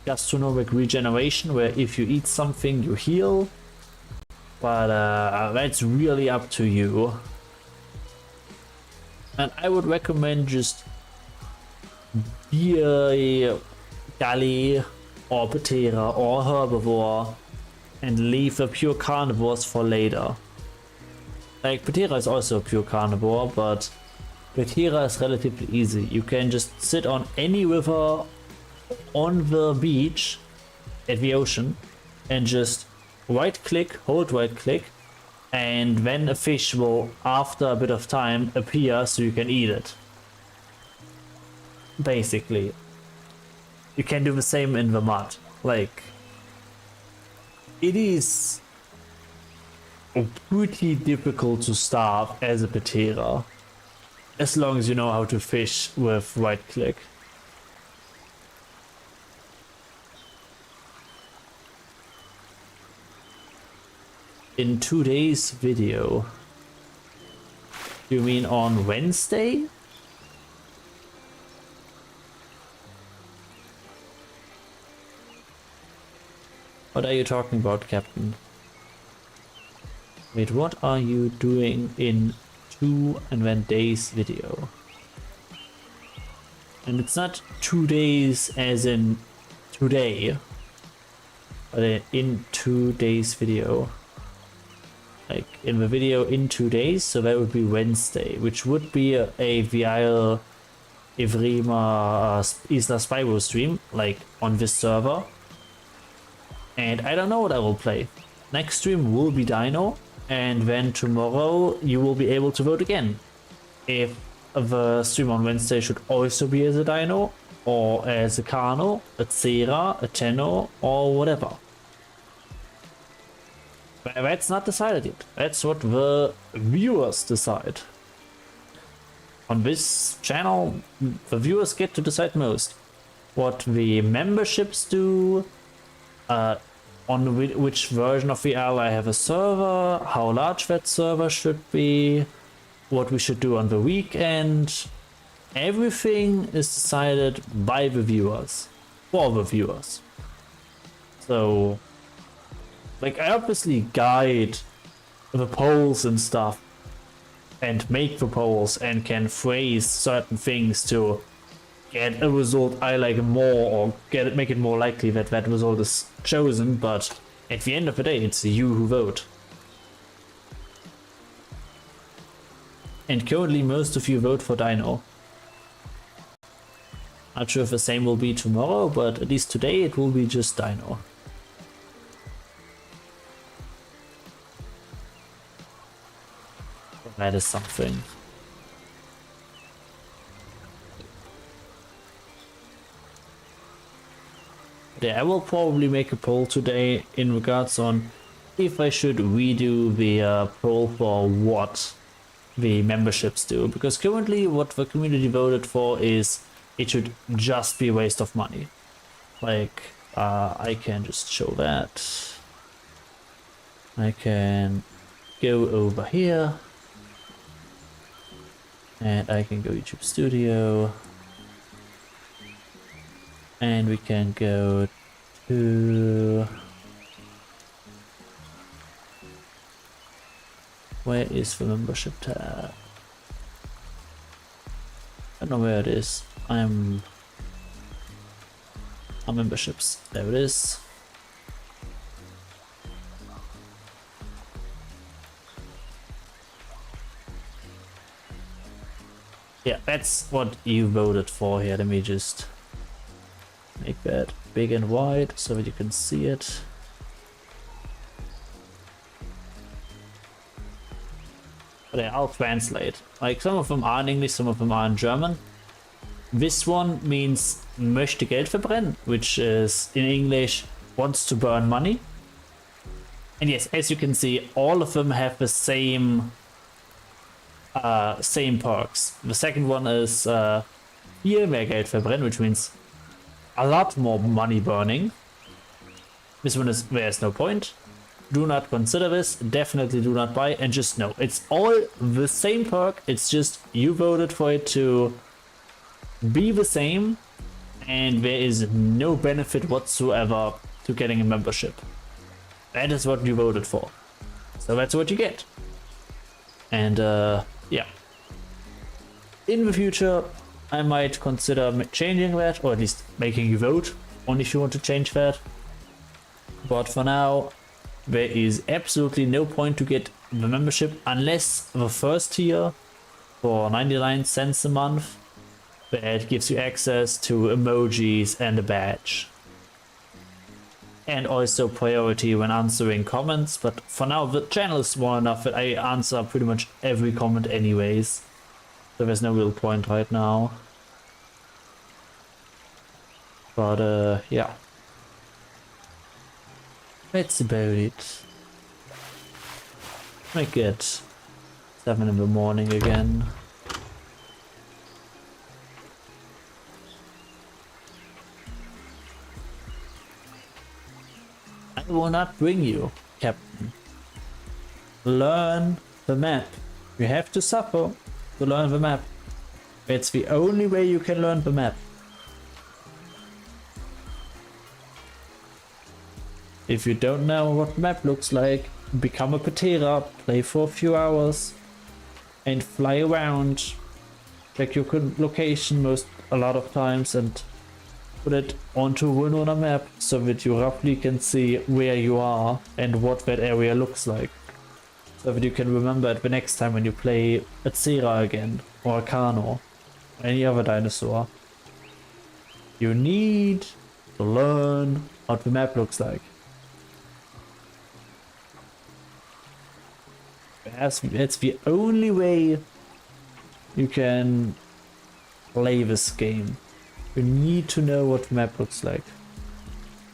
gastronomic regeneration, where if you eat something you heal. But that's really up to you. And I would recommend just be a galley or patera or herbivore and leave the pure carnivores for later. Like, patera is also a pure carnivore, but patera is relatively easy. You can just sit on any river on the beach at the ocean and just right click, hold right click, and then a fish will, after a bit of time, appear so you can eat it. Basically. You can do the same in the mud. Like, it is pretty difficult to starve as a patera, as long as you know how to fish with right click. In today's video. You mean on Wednesday? What are you talking about, Captain? Wait, what are you doing in 2 and then days video? And it's not 2 days as in today, but in 2 days video. Like, in the video in 2 days, so that would be Wednesday, which would be a Isle EVRIMA Isla Spiro stream, like on this server. And I don't know what I will play. Next stream will be Dino, and then tomorrow you will be able to vote again. If the stream on Wednesday should also be as a Dino, or as a Carno, a Cera, a Tenno, or whatever. But that's not decided yet. That's what the viewers decide. On this channel, the viewers get to decide most. What the memberships do, on which version of VR I have a server, how large that server should be, what we should do on the weekend. Everything is decided by the viewers, for the viewers. So, like, I obviously guide the polls and stuff, and make the polls, and can phrase certain things to get a result I like more, or make it more likely that that result is chosen, but at the end of the day, it's you who vote. And currently most of you vote for Dino. Not sure if the same will be tomorrow, but at least today it will be just Dino. That is something. Yeah, I will probably make a poll today in regards on if I should redo the poll for what the memberships do, because currently what the community voted for is it should just be a waste of money. Like, I can just show that. I can go over here and I can go YouTube Studio and we can go to, where is the membership tab? I don't know where it is. I'm on memberships. There it is. Yeah, that's what you voted for here. Let me just make that big and wide so that you can see it. But yeah, I'll translate. Like, some of them are in English, some of them are in German. This one means möchte Geld verbrennen, which is in English wants to burn money. And yes, as you can see, all of them have the same perks. The second one is viel mehr Geld verbrennen, which means a lot more money burning. This one is there's no point. Do not consider this, definitely do not buy, and just know it's all the same perk. It's just you voted for it to be the same, and there is no benefit whatsoever to getting a membership. That is what you voted for, so that's what you get. And yeah, in the future I might consider changing that, or at least making you vote only if you want to change that. But for now, there is absolutely no point to get the membership unless the first tier for 99 cents a month, that gives you access to emojis and a badge. And also priority when answering comments, but for now the channel is small enough that I answer pretty much every comment anyways. So there's no real point right now. But yeah. That's about it. Make it 7 in the morning again. I will not bring you, Captain. Learn the map. You have to suffer to learn the map. It's the only way you can learn the map. If you don't know what the map looks like, become a Patera, play for a few hours, and fly around. Check your location a lot of times and put it onto a win on a map so that you roughly can see where you are and what that area looks like. So that you can remember it the next time when you play a Cera again, or a Kano, or any other dinosaur. You need to learn what the map looks like. That's the only way you can play this game. You need to know what the map looks like.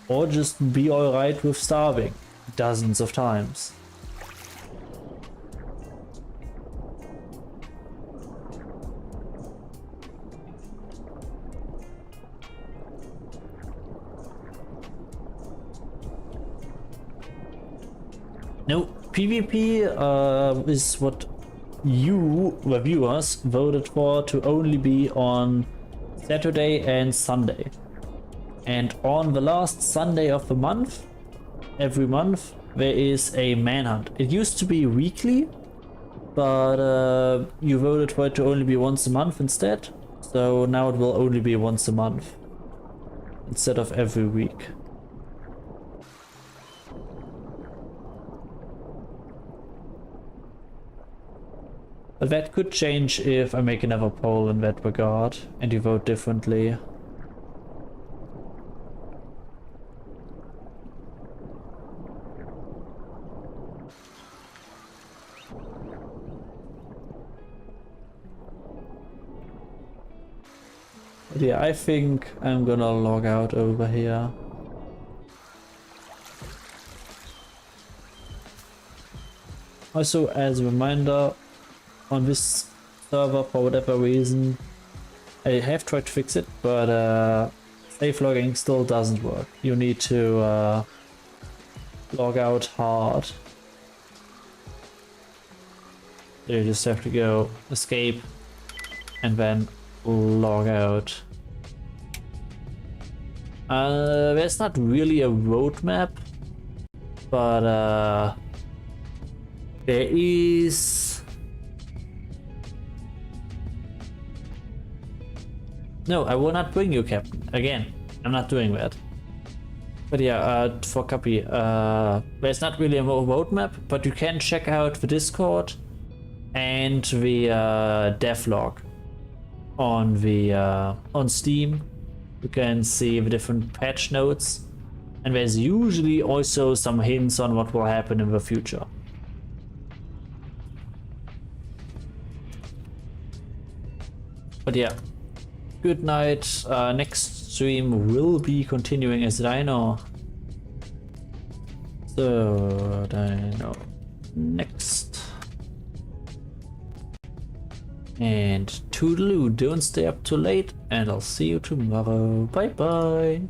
Or just be alright with starving dozens of times. No, PvP is what you, the viewers, voted for to only be on Saturday and Sunday. And on the last Sunday of the month, every month, there is a manhunt. It used to be weekly, but you voted for it to only be once a month instead. So now it will only be once a month instead of every week. But that could change if I make another poll in that regard and you vote differently. But yeah, I think I'm gonna log out over here. Also, as a reminder, on this server, for whatever reason, I have tried to fix it, but Safe logging still doesn't work. You need to log out hard. You just have to go escape and then log out. There's not really a roadmap, but there is. No, I will not bring you, Captain. Again, I'm not doing that. But yeah, for copy, there's not really a roadmap, but you can check out the Discord and the devlog on the on Steam. You can see the different patch notes, and there's usually also some hints on what will happen in the future. But yeah, good night. Next stream will be continuing as Dino. So Dino next. And toodaloo, don't stay up too late, and I'll see you tomorrow. Bye bye.